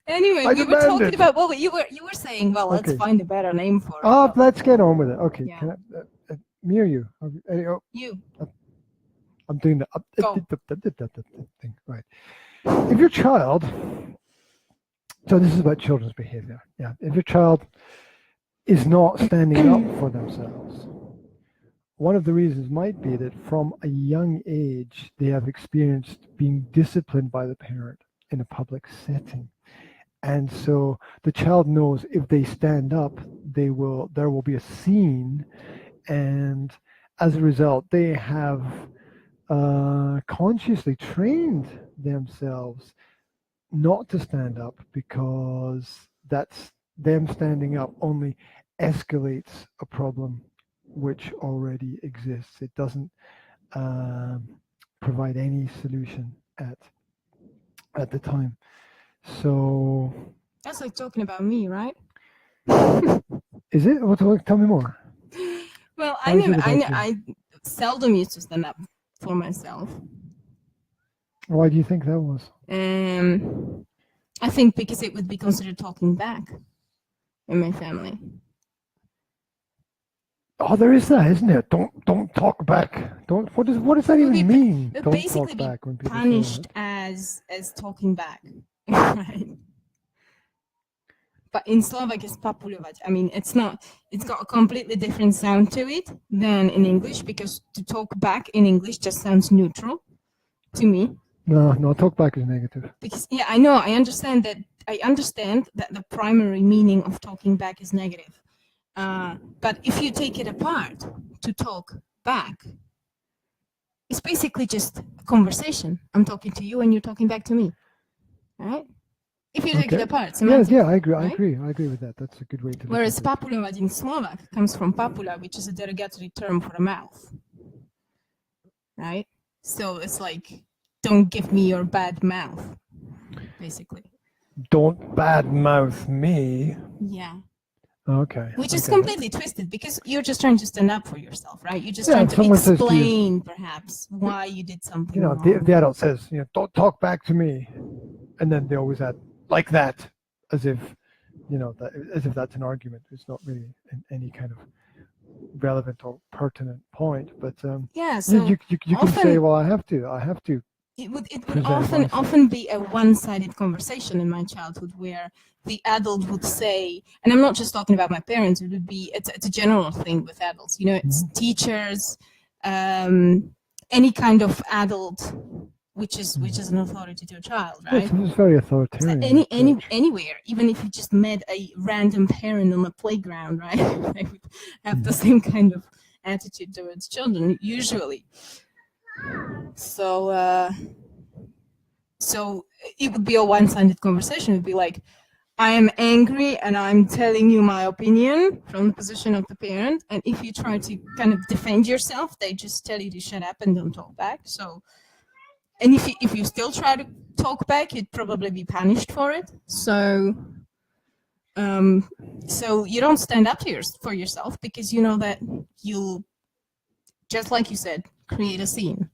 Anyway, I we were demand talking it. about you were saying, well, let's Okay. find a better name for it. Oh, let's get on with it. Okay. Yeah. Can I, me or you? You. I'm doing the Go. thing. Right. If your child, so this is about children's behavior. Yeah. If your child is not standing up for themselves, one of the reasons might be that from a young age, they have experienced being disciplined by the parent in a public setting. And so the child knows if they stand up, there will be a scene. And as a result, they have consciously trained themselves not to stand up, because that's them standing up only escalates a problem which already exists. It doesn't provide any solution at the time. So That's like talking about me, right? is it? Tell me more. Well, How is it about you? I seldom used to stand up for myself. Why do you think that was? I think because it would be considered talking back in my family. Oh, there is that, isn't there? Don't talk back. Don't. What does that You'll even be mean? You'll Don't basically talk be back when people say punished that. as talking back, right? But in Slovak it's papuľovať. I mean, it's not. It's got a completely different sound to it than in English, because to talk back in English just sounds neutral to me. No, talk back is negative. Because yeah, I know. I understand that the primary meaning of talking back is negative. But if you take it apart, to talk back, it's basically just a conversation. I'm talking to you and you're talking back to me, right? If you take it apart, Yes, semantics, yeah, I agree. right? I agree with that. That's a good way to. Look Whereas at it. papulować in Slovak comes from papula, which is a derogatory term for a mouth, right? So it's like, don't give me your bad mouth, basically. Don't badmouth me. Yeah. Okay. Which is completely twisted because you're just trying to stand up for yourself, right? You're just trying to someone says to you- explain, perhaps, why you did something You know, wrong. the adult says, you know, don't talk back to me, and then they always add like that, as if, you know, as if that's an argument. It's not really any kind of relevant or pertinent point, but Yeah, so you can say, well, I have to. It would present often be a one-sided conversation in my childhood where the adult would say, and I'm not just talking about my parents, it would be it's a general thing with adults, you know, it's teachers, any kind of adult which is an authority to a child, right? It's very authoritarian. So anywhere, even if you just met a random parent on the playground, right? They would have the same kind of attitude towards children, usually. So it would be a one-sided conversation. It would be like, I am angry and I'm telling you my opinion from the position of the parent. And if you try to kind of defend yourself, they just tell you to shut up and don't talk back. So, and if you still try to talk back, you'd probably be punished for it. So you don't stand up for yourself because you know that you'll, just like you said, create a scene.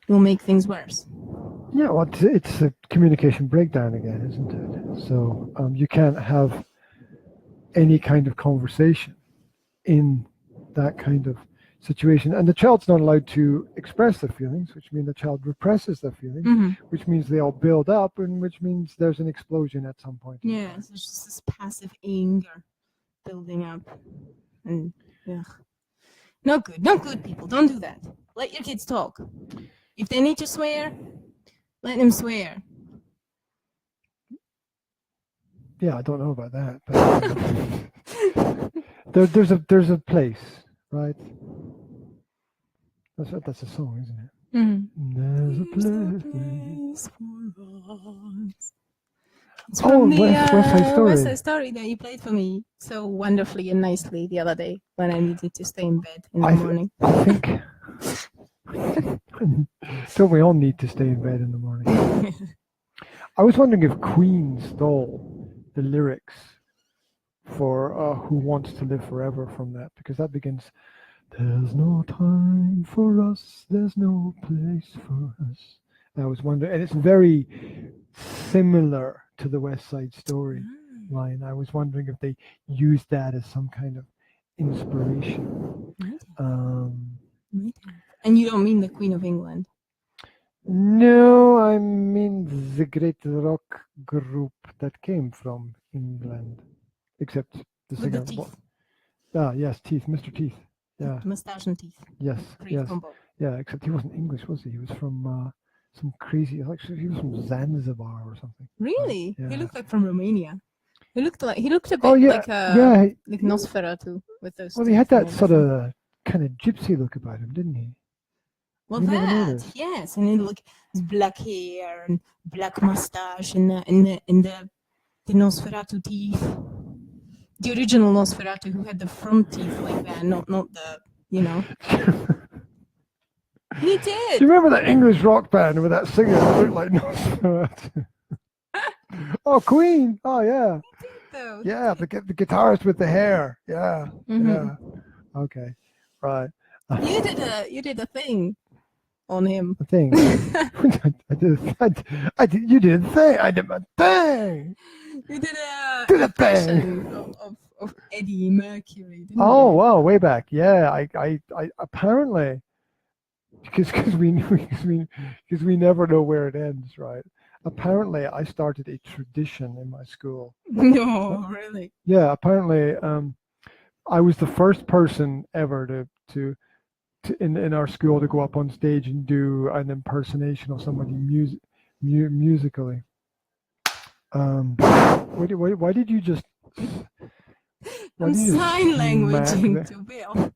You'll make things worse. Yeah, well, it's a communication breakdown again, isn't it? So you can't have any kind of conversation in that kind of situation. And the child's not allowed to express their feelings, which means the child represses their feelings, which means they all build up, and which means there's an explosion at some point. Yeah, so it's just this passive anger building up. And yeah. No good, people. Don't do that. Let your kids talk. If they need to swear, let them swear. Yeah, I don't know about that, but there's a place, right? That's a song, isn't it? There's a place for us. It's from West Side Story. West Side Story that you played for me so wonderfully and nicely the other day when I needed to stay in bed in the morning. I think. Don't we all need to stay in bed in the morning? I was wondering if Queen stole the lyrics for Who Wants to Live Forever from that, because that begins, there's no time for us, there's no place for us. And I was wondering, and it's very similar to the West Side Story line. I was wondering if they used that as some kind of inspiration. And you don't mean the Queen of England? No, I mean the great rock group that came from England, except the singer. Teeth. Yes, Teeth, Mr. Teeth. Yeah. Moustache and teeth. Yes, yes. Combo. Yeah, except he wasn't English, was he? He was from some crazy, actually, he was from Zanzibar or something. Really? Yeah. He looked like from Romania. He looked a bit like Nosferatu with those. Well, he had that sort of kind of gypsy look about him, didn't he? Well, yes, and then like his black hair and black mustache and the Nosferatu teeth. The original Nosferatu who had the front teeth like that, not the, you know. He did. Do you remember that English rock band with that singer that looked like Nosferatu? Oh, Queen. Oh, yeah. He did, though. Yeah, the guitarist with the hair. Yeah. Yeah. Okay. Right. You did a thing on him. A thing. I did. You did a thing. I did my thing. You did a thing of Eddie Mercury. Didn't you? Wow, way back. Yeah, I apparently, because we never know where it ends, right? Apparently, I started a tradition in my school. No, really. Yeah, apparently, I was the first person ever to in our school to go up on stage and do an impersonation of somebody musically. Why did you just? I'm sign languaging to Will.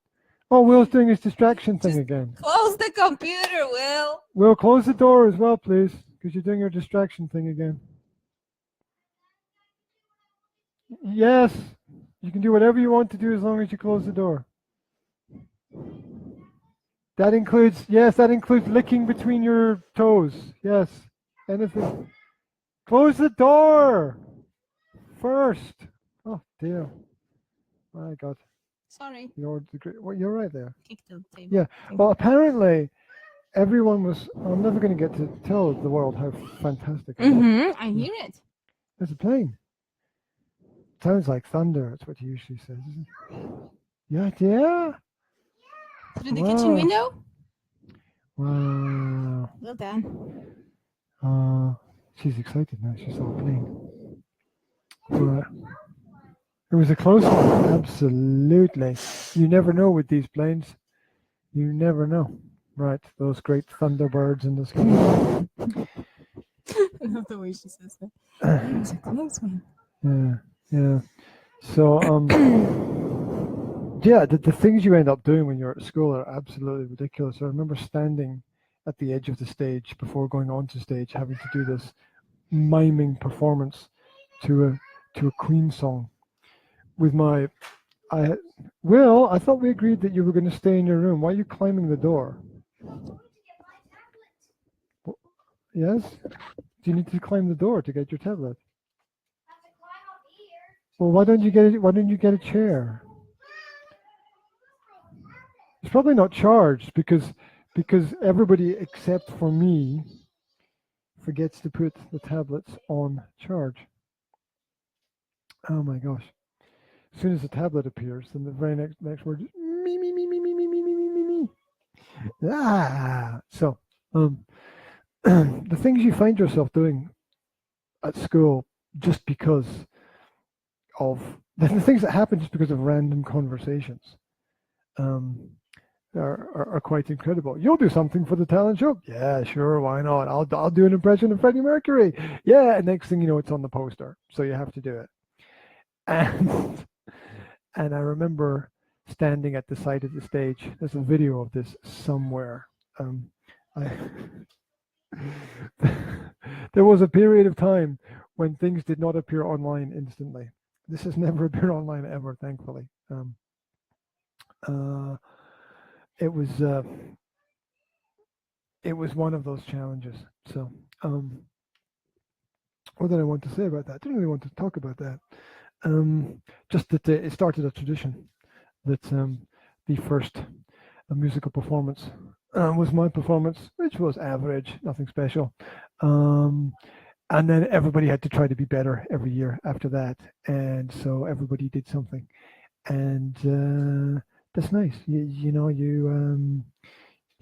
Oh, Will's doing his distraction thing again. Close the computer, Will. Will, close the door as well, please, because you're doing your distraction thing again. Yes, you can do whatever you want to do as long as you close the door. That includes, yes, that includes licking between your toes. Yes, anything. Close the door first. Oh dear. My God. Sorry. You're right there. Kick the table. Yeah. Well, apparently everyone was. I'm never going to get to tell the world how fantastic. I hear it. There's a plane. Sounds like thunder. That's what he usually says, isn't it? Yeah, yeah. Through the kitchen window? Wow. Well done. She's excited now. She saw a plane. But it was a close one. Absolutely. You never know with these planes. You never know. Right. Those great thunderbirds in the sky. I love the way she says that. It was a close one. Yeah. So, yeah, the things you end up doing when you're at school are absolutely ridiculous. I remember standing at the edge of the stage before going onto stage, having to do this miming performance to a Queen song with my. Will, I thought we agreed that you were going to stay in your room. Why are you climbing the door? Yes? Do you need to climb the door to get your tablet? Well, why don't you get a chair? It's probably not charged because everybody except for me forgets to put the tablets on charge. Oh my gosh. As soon as the tablet appears, then the very next word is me. So the things you find yourself doing at school just because of the things that happen just because of random conversations are quite incredible. You'll do something for the talent show? Yeah, sure, why not? I'll do an impression of Freddie Mercury. Yeah, and next thing you know, it's on the poster, so you have to do it. And I remember standing at the side of the stage. There's a video of this somewhere. There was a period of time when things did not appear online instantly. This has never appeared online ever, thankfully. It was one of those challenges. So, what did I want to say about that? I didn't really want to talk about that. Just that it started a tradition that the first musical performance was my performance, which was average, nothing special. And then everybody had to try to be better every year after that, and so everybody did something, and that's nice. You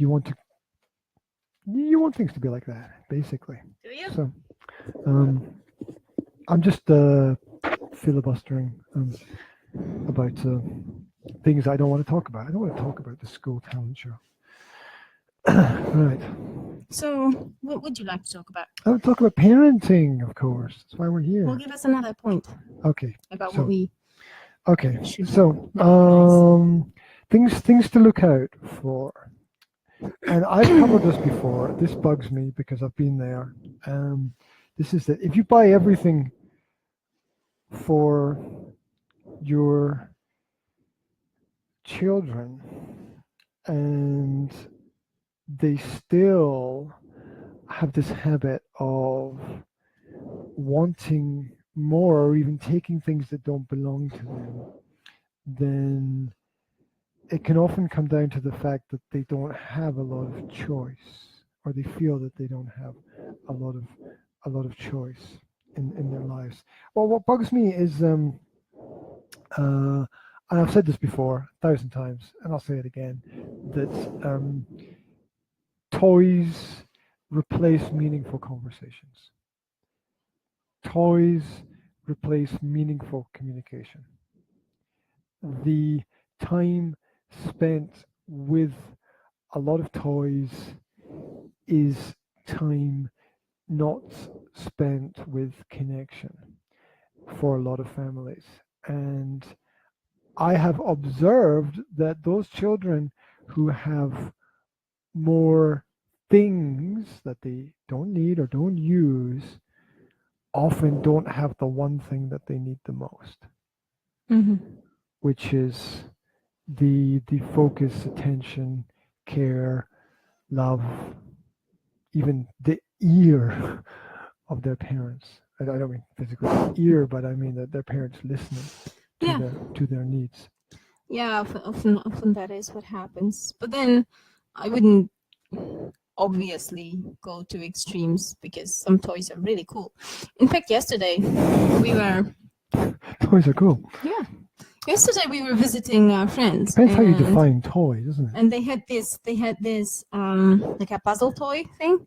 want things to be like that, basically. Do you? So, I'm just filibustering about things I don't want to talk about. I don't want to talk about the school talent show. Right. So, what would you like to talk about? I would talk about parenting, of course. That's why we're here. Well, give us another point. Okay. About what we. Okay. Should So, things to look out for. And I've covered this before. This bugs me because I've been there. This is that if you buy everything for your children and they still have this habit of wanting more or even taking things that don't belong to them, then it can often come down to the fact that they don't have a lot of choice, or they feel that they don't have a lot of choice in their lives. Well, what bugs me is and I've said this before 1,000 times, and I'll say it again, that toys replace meaningful conversations. Toys replace meaningful communication. The time spent with a lot of toys is time not spent with connection for a lot of families. And I have observed that those children who have more things that they don't need or don't use often don't have the one thing that they need the most, which is the focus, attention, care, love, even the ear of their parents. I don't mean physical ear, but I mean that their parents listening to their needs. Yeah, often that is what happens. But then I wouldn't obviously go to extremes because some toys are really cool. In fact, yesterday we were. Toys are cool. Yeah. Yesterday we were visiting friends. Depends how you define toy, doesn't it? And they had this like a puzzle toy thing.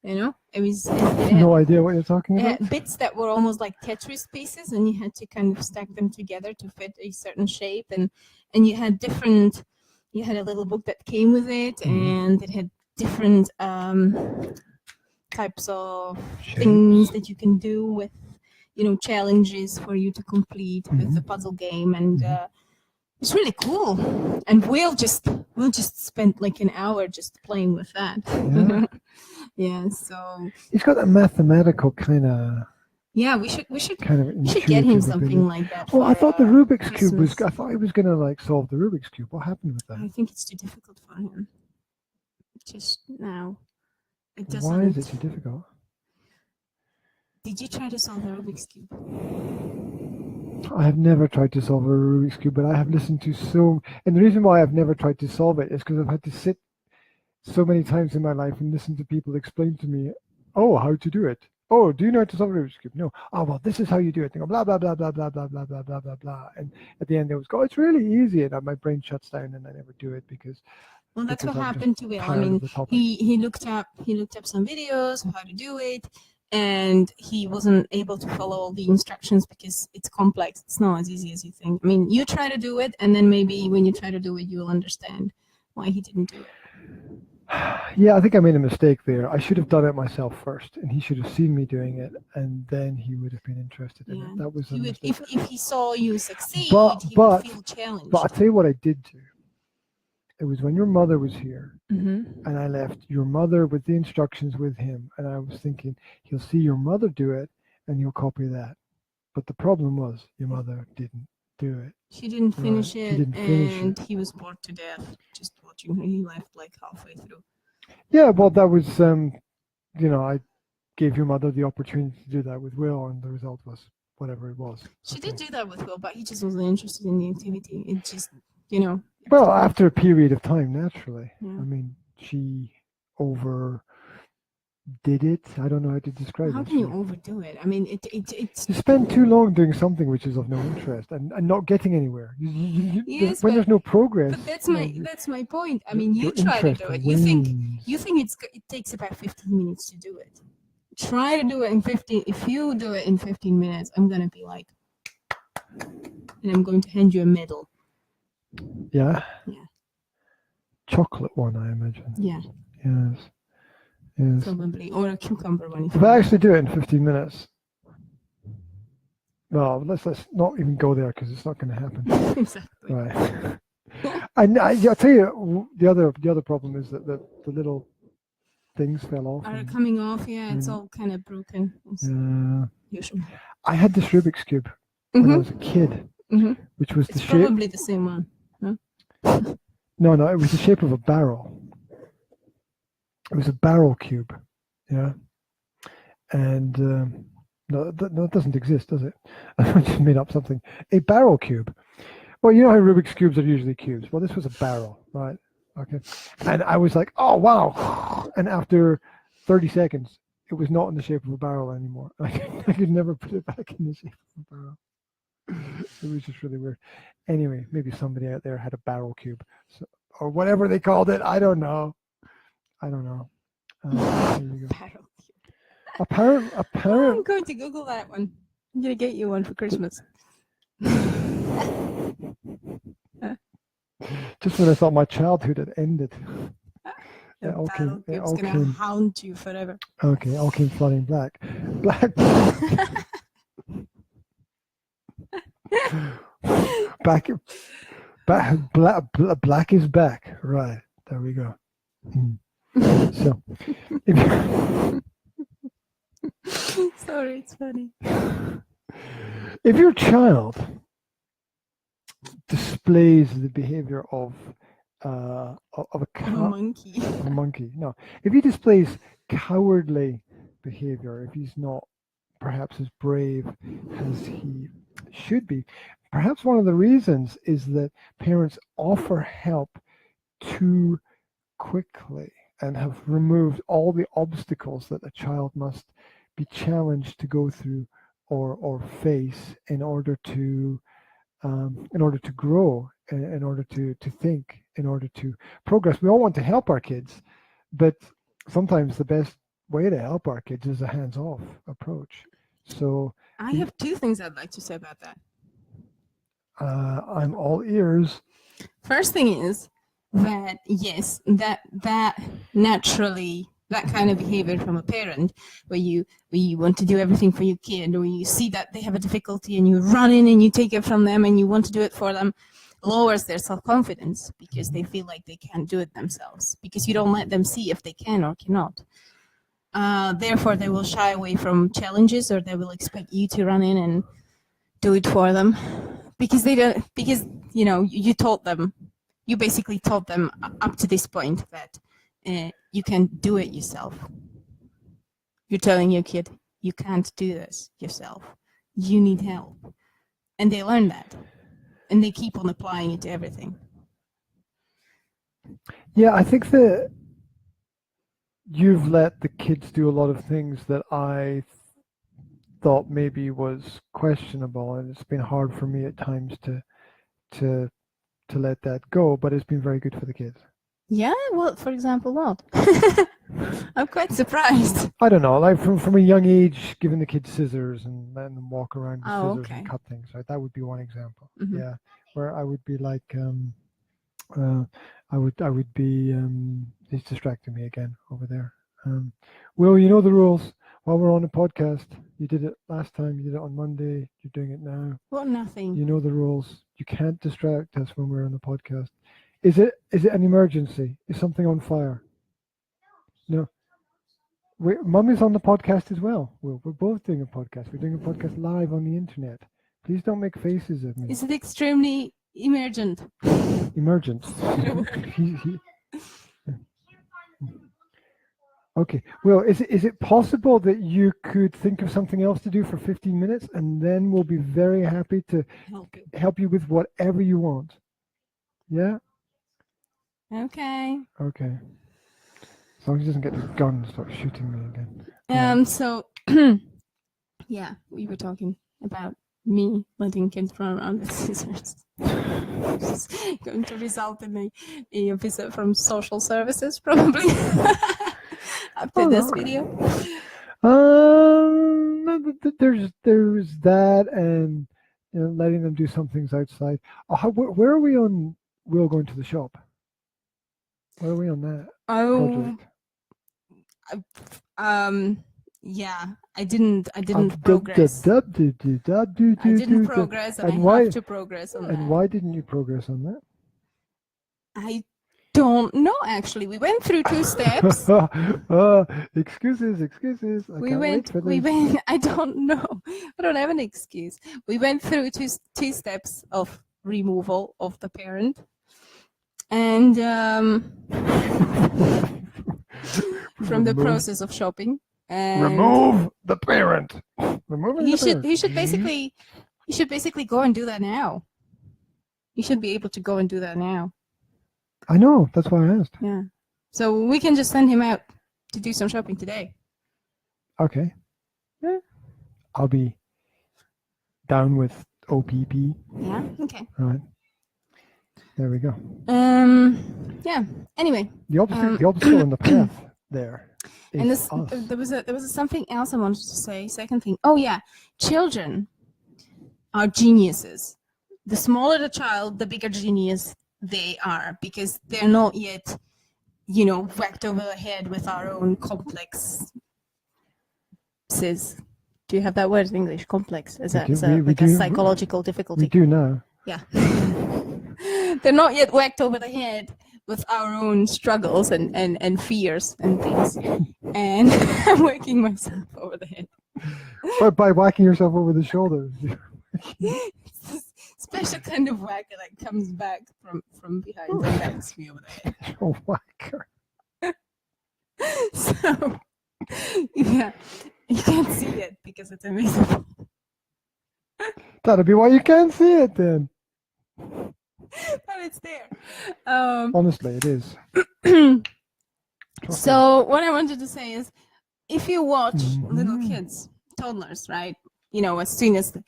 You know, it had no idea what you're talking about. Bits that were almost like Tetris pieces, and you had to kind of stack them together to fit a certain shape. And you had different. You had a little book that came with it, and it had different types of things that you can do with, challenges for you to complete with the puzzle game, and it's really cool. And we'll just spend like an hour just playing with that. Yeah. Yeah, so he's got a mathematical kind of. Yeah, we should kind of. We should get him something like that. Oh, I thought the Rubik's Christmas. Cube was. I thought he was gonna like solve the Rubik's Cube. What happened with that? I think it's too difficult for him. Just now, it doesn't. Why is it too difficult? Did you try to solve the Rubik's Cube? I have never tried to solve a Rubik's Cube, but I have listened to and the reason why I've never tried to solve it is because I've had to sit so many times in my life and listen to people explain to me, how to do it. Oh, do you know how to solve a Rubik's Cube? No. Oh, well, this is how you do it. They go blah, blah, blah, blah, blah, blah, blah, blah, blah, blah, blah. And at the end, they always go, it's really easy. And my brain shuts down and I never do it because. Well, that's what happened to Will. I mean, he looked up some videos of how to do it, and he wasn't able to follow all the instructions because it's complex. It's not as easy as you think. I mean, you try to do it, and then maybe when you try to do it, you'll understand why he didn't do it. Yeah, I think I made a mistake there. I should have done it myself first, and he should have seen me doing it, and then he would have been interested in it. That was a mistake. If he saw you succeed, he would feel challenged. But I'll tell you what I did do. It was when your mother was here, and I left your mother with the instructions with him, and I was thinking, he'll see your mother do it, and he'll copy that. But the problem was, your mother didn't do it. She didn't finish it, and he was bored to death just watching her. He left like halfway through. Yeah, well, that was, I gave your mother the opportunity to do that with Will, and the result was whatever it was. She did do that with Will, but he just wasn't interested in the activity. It just, Well, after a period of time, naturally. Yeah. I mean, she overdid it. I don't know how to describe it. How can you overdo it? I mean, it's. You spend too long doing something which is of no interest and not getting anywhere. Yes, when there's no progress. But that's my point. I mean, you try to do it. You think it takes about 15 minutes to do it. Try to do it in 15. If you do it in 15 minutes, I'm gonna be like, and I'm going to hand you a medal. Yeah. Yeah. Chocolate one, I imagine. Yeah. Yes. Yes. Probably, or a cucumber one. If I actually do it in 15 minutes, well, let's not even go there because it's not going to happen. Exactly. Right. I'll tell you, the other problem is that the little things fell off. Are coming off? Yeah, it's all kind of broken. Usually. I had this Rubik's Cube when I was a kid, which was the shape. Probably the same one. Huh? No, it was the shape of a barrel. It was a barrel cube, yeah. And no, that doesn't exist, does it? I just made up something. A barrel cube. Well, you know how Rubik's cubes are usually cubes. Well, this was a barrel, right? Okay. And I was like, oh wow! And after 30 seconds, it was not in the shape of a barrel anymore. I could never put it back in the shape of a barrel. It was just really weird. Anyway, maybe somebody out there had a barrel cube, or whatever they called it. I don't know. There you go. Barrel. A parent. I'm going to Google that one. I'm going to get you one for Christmas. Just when I thought my childhood had ended. It's going to haunt you forever. Okay, all came flooding black. Black is back. Right, there we go. So, Sorry, it's funny. If your child displays the behavior of a monkey. a monkey, no. If he displays cowardly behavior, if he's not perhaps as brave as he should be, perhaps one of the reasons is that parents offer help too quickly and have removed all the obstacles that a child must be challenged to go through or face in order to grow, in order to think, in order to progress. We all want to help our kids, but sometimes the best way to help our kids is a hands-off approach. So I have two things I'd like to say about that. I'm all ears. First thing is that yes, that naturally, that kind of behavior from a parent where you want to do everything for your kid, or you see that they have a difficulty and you run in and you take it from them and you want to do it for them, lowers their self-confidence because they feel like they can't do it themselves, because you don't let them see if they can or cannot. Therefore, they will shy away from challenges, or they will expect you to run in and do it for them, because they don't. Because you taught them. You basically taught them up to this point that you can do it yourself. You're telling your kid you can't do this yourself. You need help, and they learn that, and they keep on applying it to everything. Yeah, I think that you've let the kids do a lot of things that I thought maybe was questionable, and it's been hard for me at times to let that go, but it's been very good for the kids. Yeah, well, for example, what? I'm quite surprised. I don't know, like from a young age, giving the kids scissors and letting them walk around with scissors and cut things. Right, that would be one example. Mm-hmm. Yeah, where I would be like, I would be. He's distracting me again over there. Will, you know the rules. While we're on the podcast, you did it last time. You did it on Monday. You're doing it now. What? Nothing. You know the rules. You can't distract us when we're on the podcast. Is it an emergency? Is something on fire? No. Mummy's on the podcast as well. We're both doing a podcast. We're doing a podcast live on the internet. Please don't make faces at me. Is it extremely emergent? Emergent. Okay. Well, is it possible that you could think of something else to do for 15 minutes, and then we'll be very happy to help you with whatever you want? Yeah? Okay. Okay. As long as he doesn't get the gun and start shooting me again. So, yeah, we were talking about me letting kids run around with scissors. It's going to result in a visit from social services, probably. After this video. There's that, and letting them do some things outside. Where are we on Will going to the shop? Where are we on that project? Yeah, I didn't progress. I didn't progress, and I have to progress on that. And why didn't you progress on that? I don't know, actually. We went through 2 steps. Excuses. I don't know. I don't have an excuse. We went through two steps of removal of the parent. And from the process of shopping. And remove the parent. He should basically go and do that now. You should be able to go and do that now. I know, that's why I asked. Yeah. So we can just send him out to do some shopping today. Okay. Yeah. I'll be down with OPP. Yeah, okay. All right. There we go. Yeah. Anyway. The obstacle in the path there. And there was something else I wanted to say. Second thing. Oh yeah. Children are geniuses. The smaller the child, the bigger genius they are, because they're not yet, whacked over the head with our own complexes. Do you have that word in English? Complex as a psychological difficulty. We do now. Yeah. They're not yet whacked over the head with our own struggles and fears and things. And I'm whacking myself over the head. But by whacking yourself over the shoulders. It's this special kind of whacker that comes back from behind and backs me over the head. A whacker. So, yeah, you can't see it because it's invisible. That'll be why you can't see it then. But it's there. Honestly, it is. So what I wanted to say is, if you watch little Mhm. kids, toddlers, right? You know, as soon as the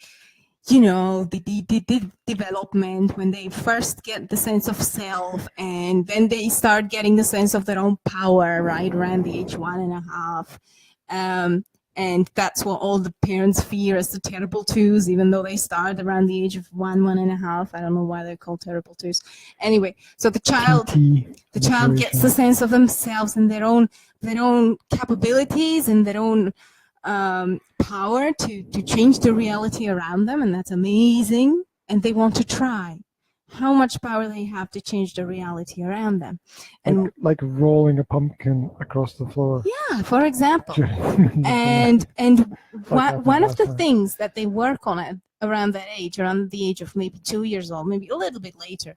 development, when they first get the sense of self, and then they start getting the sense of their own power, right, around the age 1.5. And that's what all the parents fear as the terrible twos, even though they start around the age of 1.5. I don't know why they're called terrible twos. Anyway, so the child gets the sense of themselves and their own capabilities and their own power to change the reality around them, and that's amazing. And they want to try how much power they have to change the reality around them. And like rolling a pumpkin across the floor. yeah, for example. And one of the things that they work on around that age, around the age of maybe 2 years old, maybe a little bit later,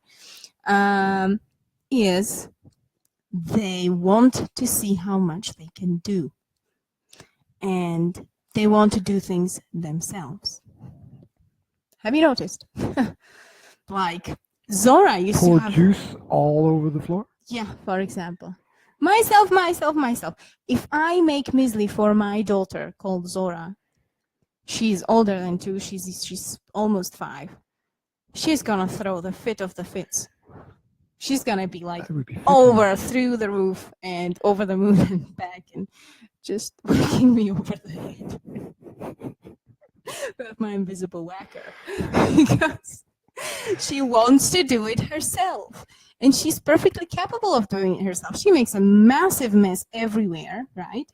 is they want to see how much they can do. And they want to do things themselves. Have you noticed? Like Zora used Pour to have juice all over the floor? Yeah, for example. Myself. If I make muesli for my daughter called Zora, she's older than 2, she's almost 5. She's gonna throw the fit of the fits. She's gonna be like over through the roof and over the moon and back and just whacking me over the head with my invisible whacker. Because she wants to do it herself. And she's perfectly capable of doing it herself. She makes a massive mess everywhere, right?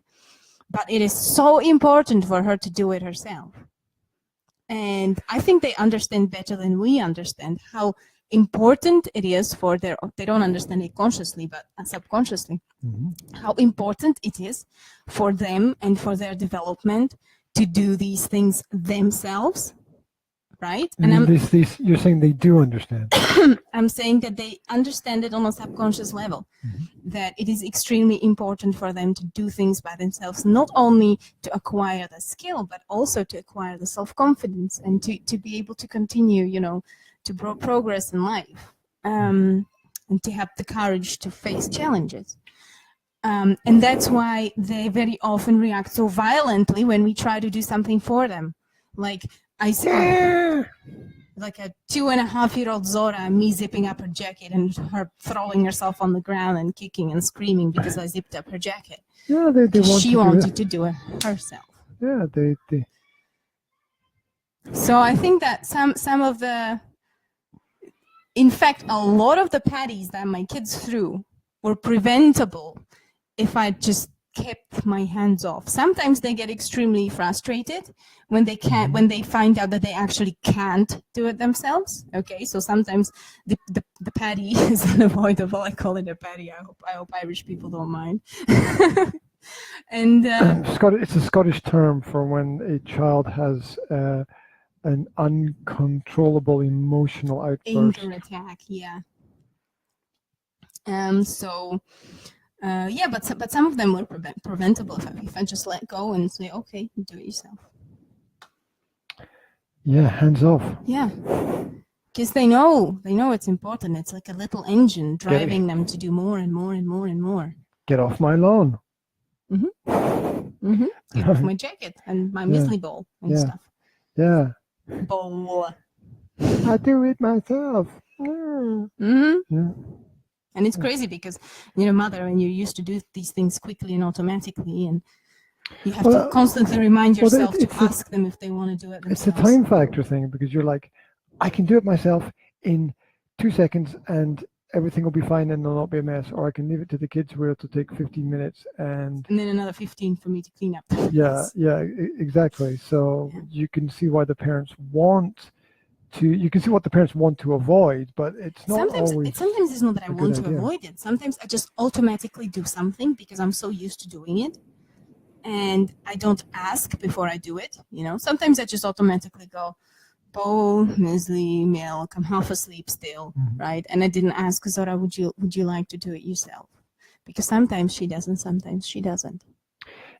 But it is so important for her to do it herself. And I think they understand better than we understand how important it is for they don't understand it consciously, but subconsciously, how important it is for them and for their development to do these things themselves. Right? And you're saying they do understand. I'm saying that they understand it on a subconscious level, that it is extremely important for them to do things by themselves, not only to acquire the skill, but also to acquire the self-confidence and to be able to continue, to progress in life, and to have the courage to face challenges. And that's why they very often react so violently when we try to do something for them. Like, I see like a 2.5-year-old Zora, me zipping up her jacket and her throwing herself on the ground and kicking and screaming because I zipped up her jacket. Yeah, they she wanted to do it herself. Yeah, they. So I think that some of the, in fact, a lot of the patties that my kids threw were preventable if I just kept my hands off. Sometimes they get extremely frustrated when they can't, when they find out that they actually can't do it themselves. Okay, so sometimes the patty is unavoidable. I call it a patty. I hope Irish people don't mind. And it's a Scottish term for when a child has an uncontrollable emotional outburst. Anger attack, yeah. But some of them were preventable if I just let go and say, okay, you do it yourself. Yeah, hands off. Yeah, because they know it's important. It's like a little engine driving them to do more and more and more and more. Get off my lawn. Get off my jacket and my muesli bowl and stuff. Yeah. Bowl. I do it myself. Yeah. And it's crazy because mother, and you're used to do these things quickly and automatically, and you have to constantly remind yourself to ask them if they want to do it themselves. It's a time factor thing, because you're like, I can do it myself in 2 seconds and everything will be fine and there'll not be a mess, or I can leave it to the kids where it'll take 15 minutes and then another 15 for me to clean up. Exactly. So you can see why the parents want to, you can see what the parents want to avoid, but it's not sometimes it's not that I want to idea. avoid it. Sometimes I just automatically do something because I'm so used to doing it. and I don't ask before I do it. Sometimes I just automatically go, bowl, muesli, milk. I'm half asleep still, right? And I didn't ask Zora, would you like to do it yourself? Because sometimes she doesn't, sometimes she doesn't.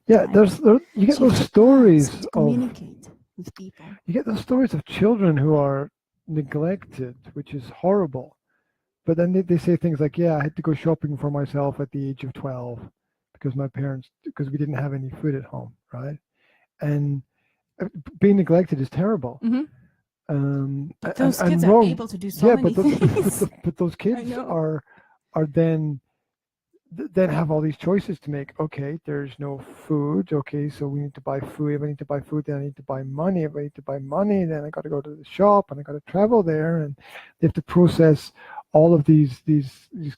Yeah, Right? you get So you those have to stories ask to of communicate with people. you get those stories of children who are neglected, which is horrible. But then they say things like, "Yeah, I had to go shopping for myself at the age of 12 because because we didn't have any food at home, right?" And being neglected is terrible. But those kids and are wrong. able to do so Yeah, many things. but those kids are then have all these choices to make. Okay, there's no food. Okay, so we need to buy food. If I need to buy food, then I need to buy money. If I need to buy money, then I got to go to the shop and I got to travel there, and they have to process all of these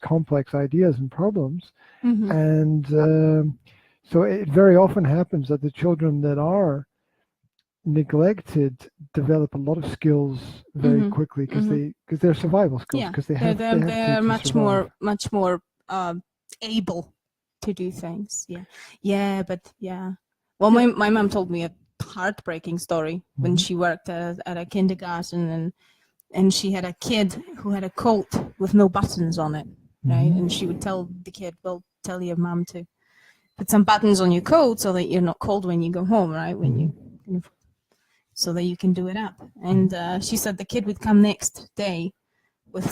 complex ideas and problems. And so it very often happens that the children that are neglected develop a lot of skills very quickly because they're survival skills because they're much more able to do things. But well, my mom told me a heartbreaking story when she worked at a kindergarten, and she had a kid who had a coat with no buttons on it, right? And she would tell the kid, well, tell your mom to put some buttons on your coat so that you're not cold when you go home, right? So that you can do it up. And she said the kid would come next day with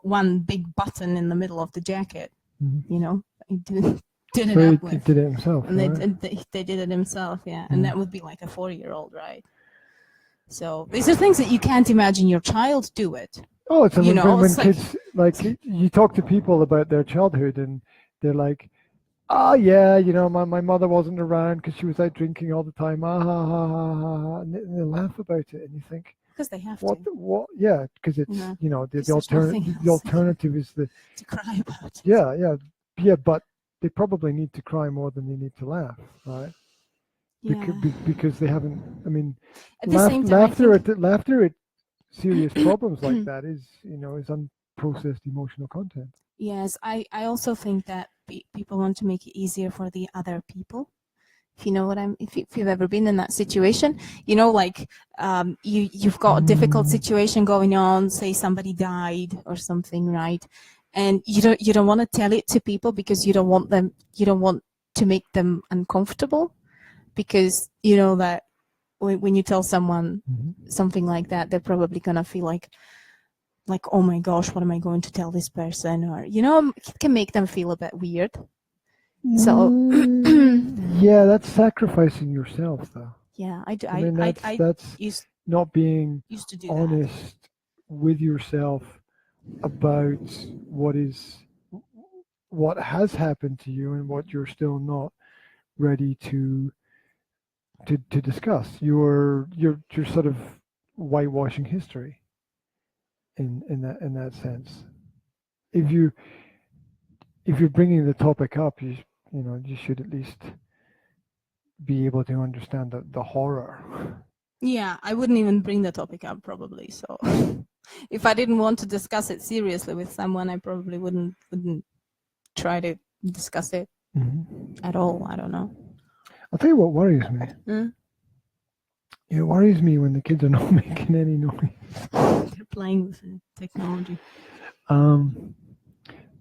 one big button in the middle of the jacket. He did it up with. He did it himself. And right? they did it himself, and that would be like a 4-year-old, right? So these are things that you can't imagine your child do it. Oh, it's when kids you talk to people about their childhood and they're like, "Oh yeah, my mother wasn't around because she was out drinking all the time." Ah ha ha ha ha, ha. And they laugh about it, and you think, because they have what? Yeah, because it's the alternative is to cry about. Yeah, but they probably need to cry more than they need to laugh, right? Because they haven't. I mean, laughter at serious problems like that is unprocessed emotional content. Yes, I also think that people want to make it easier for the other people. If you know what if you've ever been in that situation, like you've got a difficult situation going on, say somebody died or something, right? And you don't want to tell it to people because you don't want to make them uncomfortable, because that when you tell someone something like that, they're probably gonna feel like, oh my gosh, what am I going to tell this person? Or it can make them feel a bit weird. So yeah, that's sacrificing yourself, though. Yeah, I do. I mean, that's not being used to do honest with yourself about what has happened to you and what you're still not ready to discuss. You're sort of whitewashing history in that sense. If you're bringing the topic up, you should at least be able to understand the horror. Yeah, I wouldn't even bring the topic up probably. So if I didn't want to discuss it seriously with someone, I probably wouldn't try to discuss it at all. I don't know. I'll tell you what worries me. It worries me when the kids are not making any noise. They're playing with technology.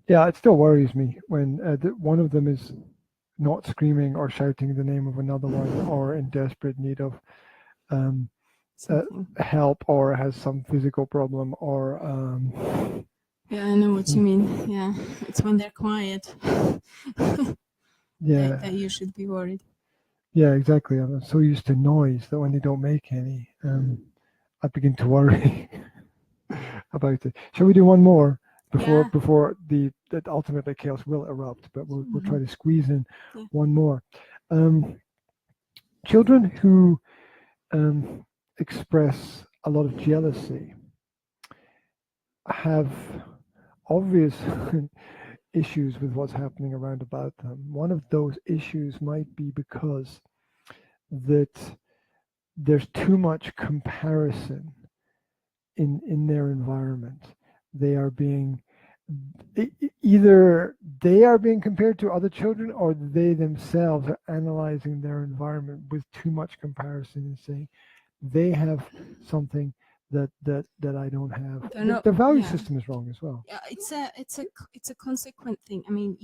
Yeah, it still worries me when one of them is not screaming or shouting the name of another one, or in desperate need of help, or has some physical problem, or yeah, I know what you mean. Yeah, it's when they're quiet. Yeah, that you should be worried. Yeah, exactly. I'm so used to noise that when they don't make any, I begin to worry about it. Shall we do one more before that ultimately chaos will erupt? But we'll try to squeeze in one more. Children who express a lot of jealousy have obvious issues with what's happening around about them. One of those issues might be because that there's too much comparison in their environment. They are being either they are being compared to other children, or they themselves are analyzing their environment with too much comparison and saying they have something that I don't have. The value system is wrong as well. Yeah, it's a consequent thing. I mean,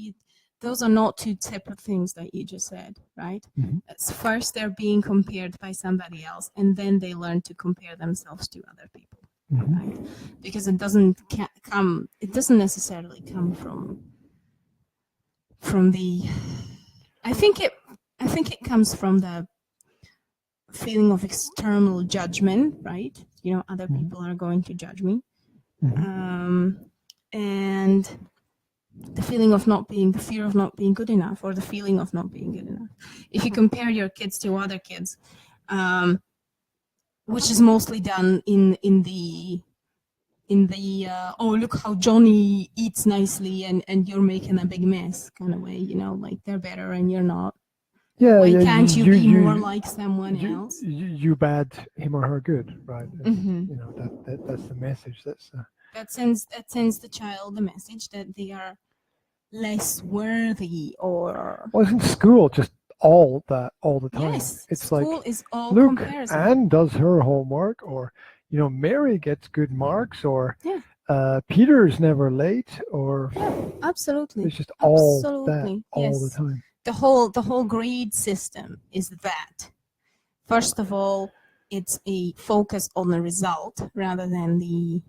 those are not two separate things that you just said, right? Mm-hmm. First, they're being compared by somebody else, and then they learn to compare themselves to other people, Mm-hmm. right? Because it doesn't necessarily come from the. I think it comes from the feeling of external judgment, right? You know, other Mm-hmm. people are going to judge me, Mm-hmm. and the fear of not being good enough, or the feeling of not being good enough. If you compare your kids to other kids, which is mostly done in the oh, look how Johnny eats nicely and you're making a big mess kind of way, you know, like they're better and you're not. Yeah, why can't you be more like someone else? You bad him or her good, right? Mm-hmm. You know, that's the message. That sends the child the message that they are less worthy, or well, isn't school just all the time? Yes, it's school like, is all look, comparison. Anne does her homework, or you know, Mary gets good marks, or Yeah. Peter's never late, or Absolutely. it's just all that all Yes. the time. The whole grade system is that. First of all, it's a focus on the result rather than the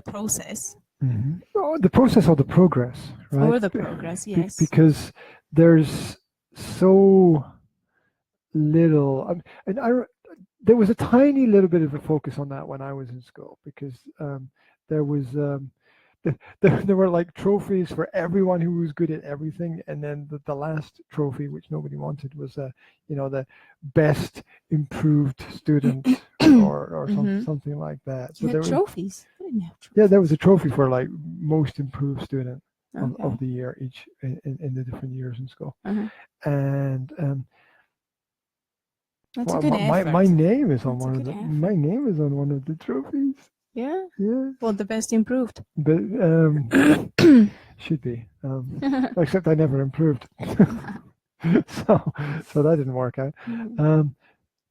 process. Mm-hmm. Oh, the process or the progress, right? Or the progress, yes. Because there's so little, and there was a tiny little bit of a focus on that when I was in school, because there was there were like trophies for everyone who was good at everything, and then the last trophy, which nobody wanted, was you know, the best improved student or Mm-hmm. something like that. You had trophies? I didn't have trophies. Yeah, there was a trophy for like most improved student Okay. of the year each in the different years in school. Uh-huh. And that's a good effort. my name is on That's my name is on one of the trophies. Yeah? Yeah. Well, the best improved. But should be. Except I never improved. so that didn't work out.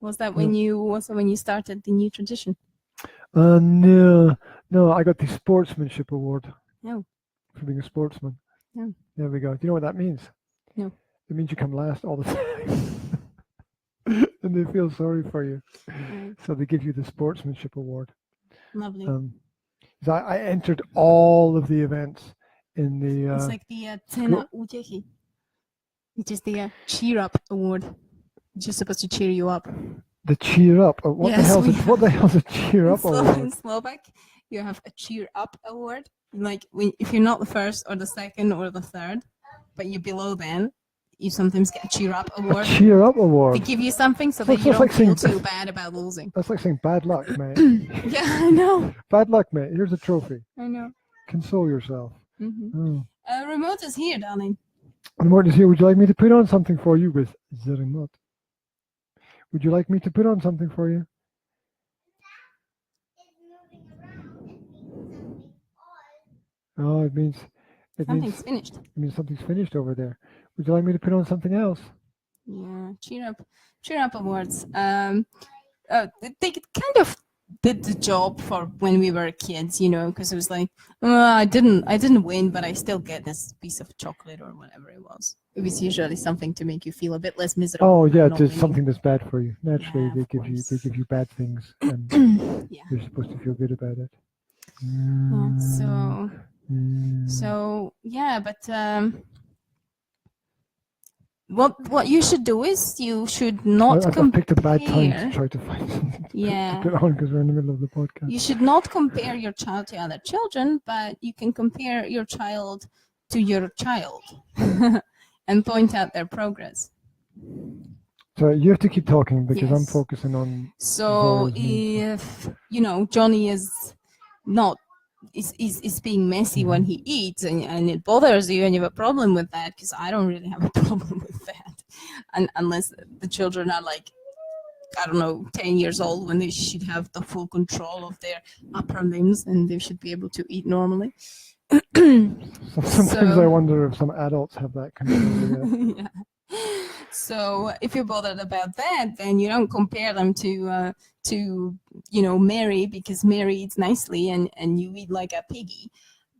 Was that when you started the new tradition? No, I got the sportsmanship award. No. For being a sportsman. No. There we go. Do you know what that means? No. It means you come last all the time. And they feel sorry for you. Right. So they give you the sportsmanship award. Lovely. So I entered all of the events in the. It's like the Cena Uciechi, which is the Cheer Up Award, which is supposed to cheer you up. The Cheer Up. What the hell's a Cheer Up award? In Slovak, you have a Cheer Up Award. Like if you're not the first or the second or the third, but you're below then, you sometimes get a Cheer Up Award. A Cheer Up Award. They give you something so that you don't feel too bad about losing. That's like saying bad luck, mate. Yeah, I know. Bad luck, mate. Here's a trophy. I know. Console yourself. Mm-hmm. Oh. Remote is here, darling. Remote is here. Would you like me to put on something for you with the remote? Would you like me to put on something for you? Oh, it means something's finished. It means something's finished over there. Would you like me to put on something else? Yeah, cheer up awards. They kind of did the job for when we were kids, you know, because it was like, I didn't win, but I still get this piece of chocolate or whatever it was. It was usually something to make you feel a bit less miserable. Oh yeah, just something that's bad for you. Naturally, yeah, they give you bad things, and yeah. You're supposed to feel good about it. So yeah, but what you should do is you should not compare. I picked a bad time to try to find something to put on because we're in the middle of the podcast. You should not compare your child to other children, but you can compare your child to your child and point out their progress. So you have to keep talking because I'm focusing on. So if Johnny is not. Is being messy when he eats and it bothers you and you have a problem with that, because I don't really have a problem with that, and unless the children are like, I don't know, 10 years old, when they should have the full control of their upper limbs and they should be able to eat normally. Sometimes I wonder if some adults have that control. Yeah. So if you're bothered about that, then you don't compare them to Mary, because Mary eats nicely and you eat like a piggy.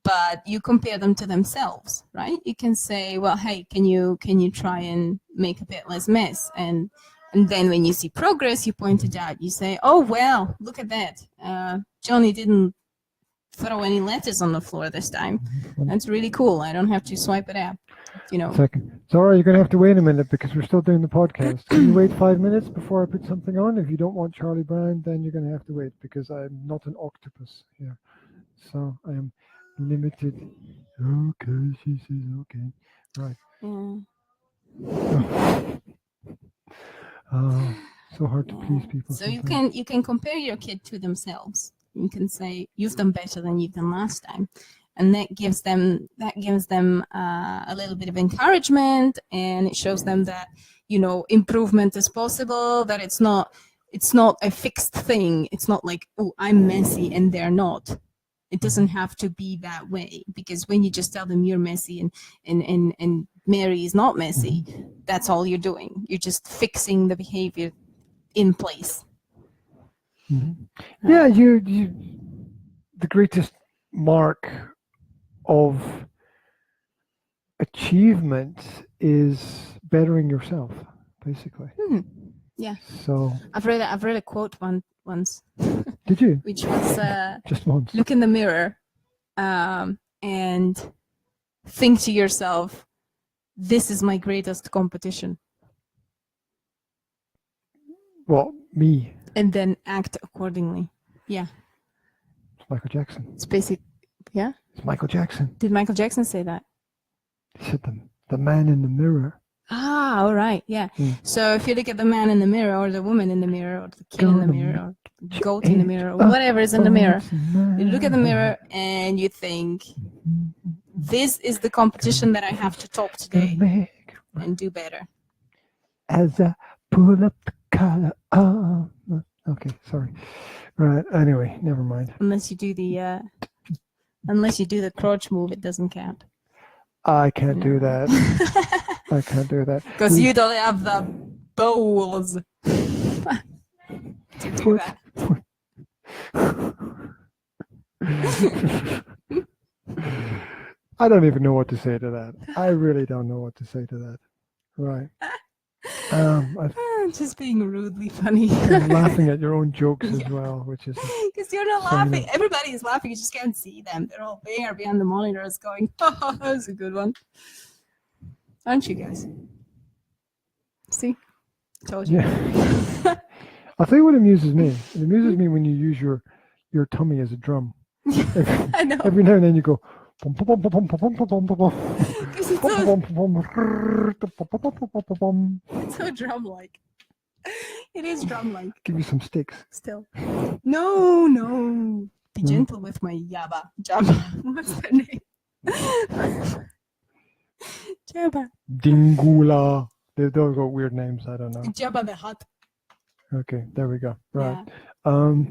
But you compare them to themselves, right? You can say, well, hey, can you try and make a bit less mess? And then when you see progress, you point it out. You say, oh, well, look at that. Johnny didn't throw any letters on the floor this time. That's really cool. I don't have to swipe it out. Second. Sorry, you're going to have to wait a minute because we're still doing the podcast. Can you wait 5 minutes before I put something on? If you don't want Charlie Brown, then you're going to have to wait because I'm not an octopus here. So I am limited. Okay, she says okay. Right. Yeah. So hard to please people. So sometimes. you can compare your kid to themselves. You can say you've done better than you've done last time, and that gives them a little bit of encouragement, and it shows them that improvement is possible. That it's not a fixed thing. It's not like, oh, I'm messy and they're not. It doesn't have to be that way, because when you just tell them you're messy and Mary is not messy, that's all you're doing. You're just fixing the behavior in place. Yeah, you the greatest mark of achievement is bettering yourself, basically. Yeah. So I've read a quote once. Did you? Which was just once. Look in the mirror and think to yourself, this is my greatest competition. Well, me. And then act accordingly. Yeah. It's Michael Jackson. It's basic. Yeah? It's Michael Jackson. Did Michael Jackson say that? He said the man in the mirror. Ah, all right. Yeah. So if you look at the man in the mirror, or the woman in the mirror, or the kid in the mirror, or the goat in the mirror, or whatever is in the mirror, you look at the mirror and you think, this is the competition that I have to top today and do better. As I pull up the collar on. Okay, sorry. Right. Anyway, never mind. Unless you do the crotch move, it doesn't count. I can't do that. I can't do that. Because you don't have the balls to do that. I don't even know what to say to that. I really don't know what to say to that. Right. Just being rudely funny. Laughing at your own jokes as well, which is because you're not laughing. Everybody is laughing. You just can't see them. They're all there behind the monitors, going, "Oh, that was a good one." Aren't you guys? See, told you. Yeah. I'll tell you what amuses me. It amuses me when you use your tummy as a drum. I know. Every now and then you go. It's so drum-like. It is drum-like. Give you some sticks. Still. No. Be gentle with my Jabba. What's their name? Jabba. Dingula. They've all got weird names. I don't know. Jabba the Hutt. Okay, there we go. Right. Yeah.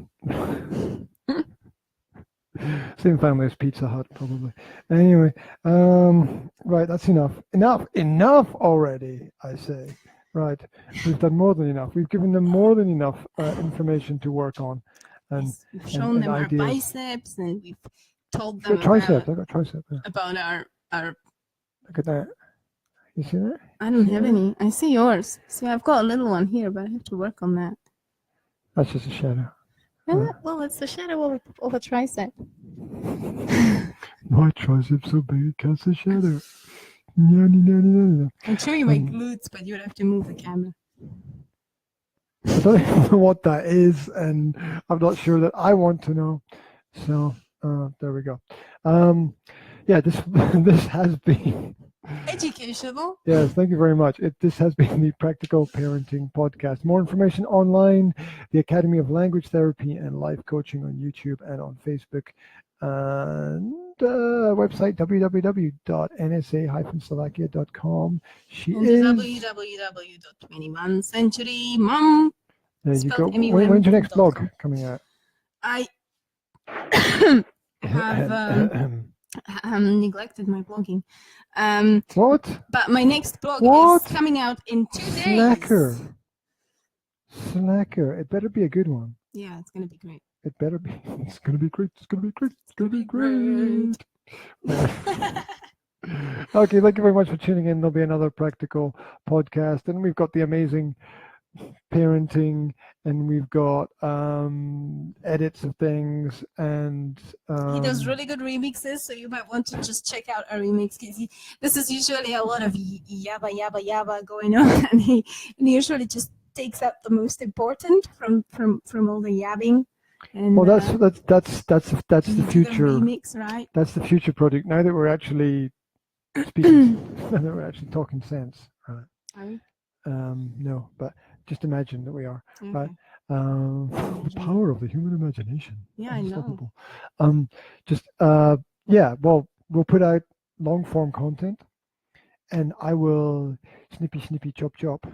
Same family as Pizza Hut, probably. Anyway, right, that's enough. Enough already, I say. Right, we've done more than enough. We've given them more than enough information to work on. And we've shown them ideas. Our biceps, and we've told them triceps. I got triceps. Yeah. About our. Look at that. You see that? I don't have any. I see yours. See, I've got a little one here, but I have to work on that. That's just a shadow. Well, it's the shadow of a tricep. My tricep's so big it casts a shadow. I'm sure you make glutes, but you'd have to move the camera. I don't even know what that is, and I'm not sure that I want to know. So there we go. Yeah, this has been educational. Yes, thank you very much. This has been the Practical Parenting Podcast. More information online, the Academy of Language Therapy and Life Coaching on YouTube and on Facebook, and website www.nsa-slovakia.com. She is www.21centurymom. There you go. When's your next blog coming out? I have neglected my blogging. What? But my next blog What? is coming out in 2 days. Slacker. It better be a good one. Yeah, it's gonna be great. It better be. It's gonna be great. It's gonna be great. It's gonna be great. Okay, thank you very much for tuning in. There'll be another practical podcast, and we've got the amazing parenting, and we've got edits of things, and he does really good remixes, so you might want to just check out our remix, because this is usually a lot of yabba yabba yabba going on, and he usually just takes out the most important from all the yabbing. And, well, that's the future. The remix, right? That's the future project. Now that we're actually speaking, now that we're actually talking sense, right? Are we? No, but just imagine that we are, Okay. right? The power of the human imagination. Yeah, I know. Yeah. Well, we'll put out long form content, and I will snippy chop chop.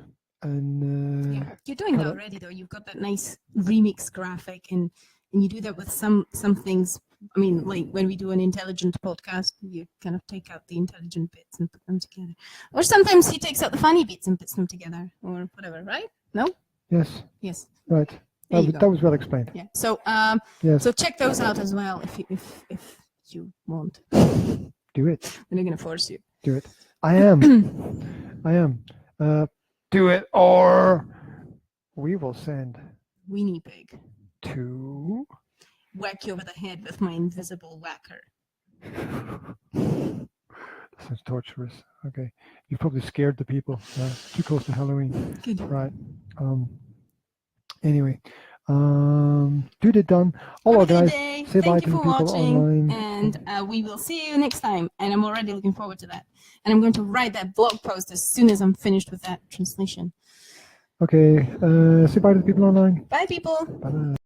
And yeah, you're doing that already, though. You've got that nice remix graphic, and you do that with some things. I mean, like when we do an intelligent podcast, you kind of take out the intelligent bits and put them together. Or sometimes he takes out the funny bits and puts them together, or whatever, right? No? Yes. Yes. Right. That was well explained. Yeah. So yes. So check those out as well if you want. Do it. We're not gonna force you. Do it. I am. Do it, or we will send Weenie Pig to whack you over the head with my invisible whacker. This is torturous. Okay, you've probably scared the people. Too close to Halloween. Good. Right. Anyway, dude, it done. All right, guys. Say bye to the people online. And we will see you next time. And I'm already looking forward to that. And I'm going to write that blog post as soon as I'm finished with that translation. Okay. Say bye to the people online. Bye, people. Bye.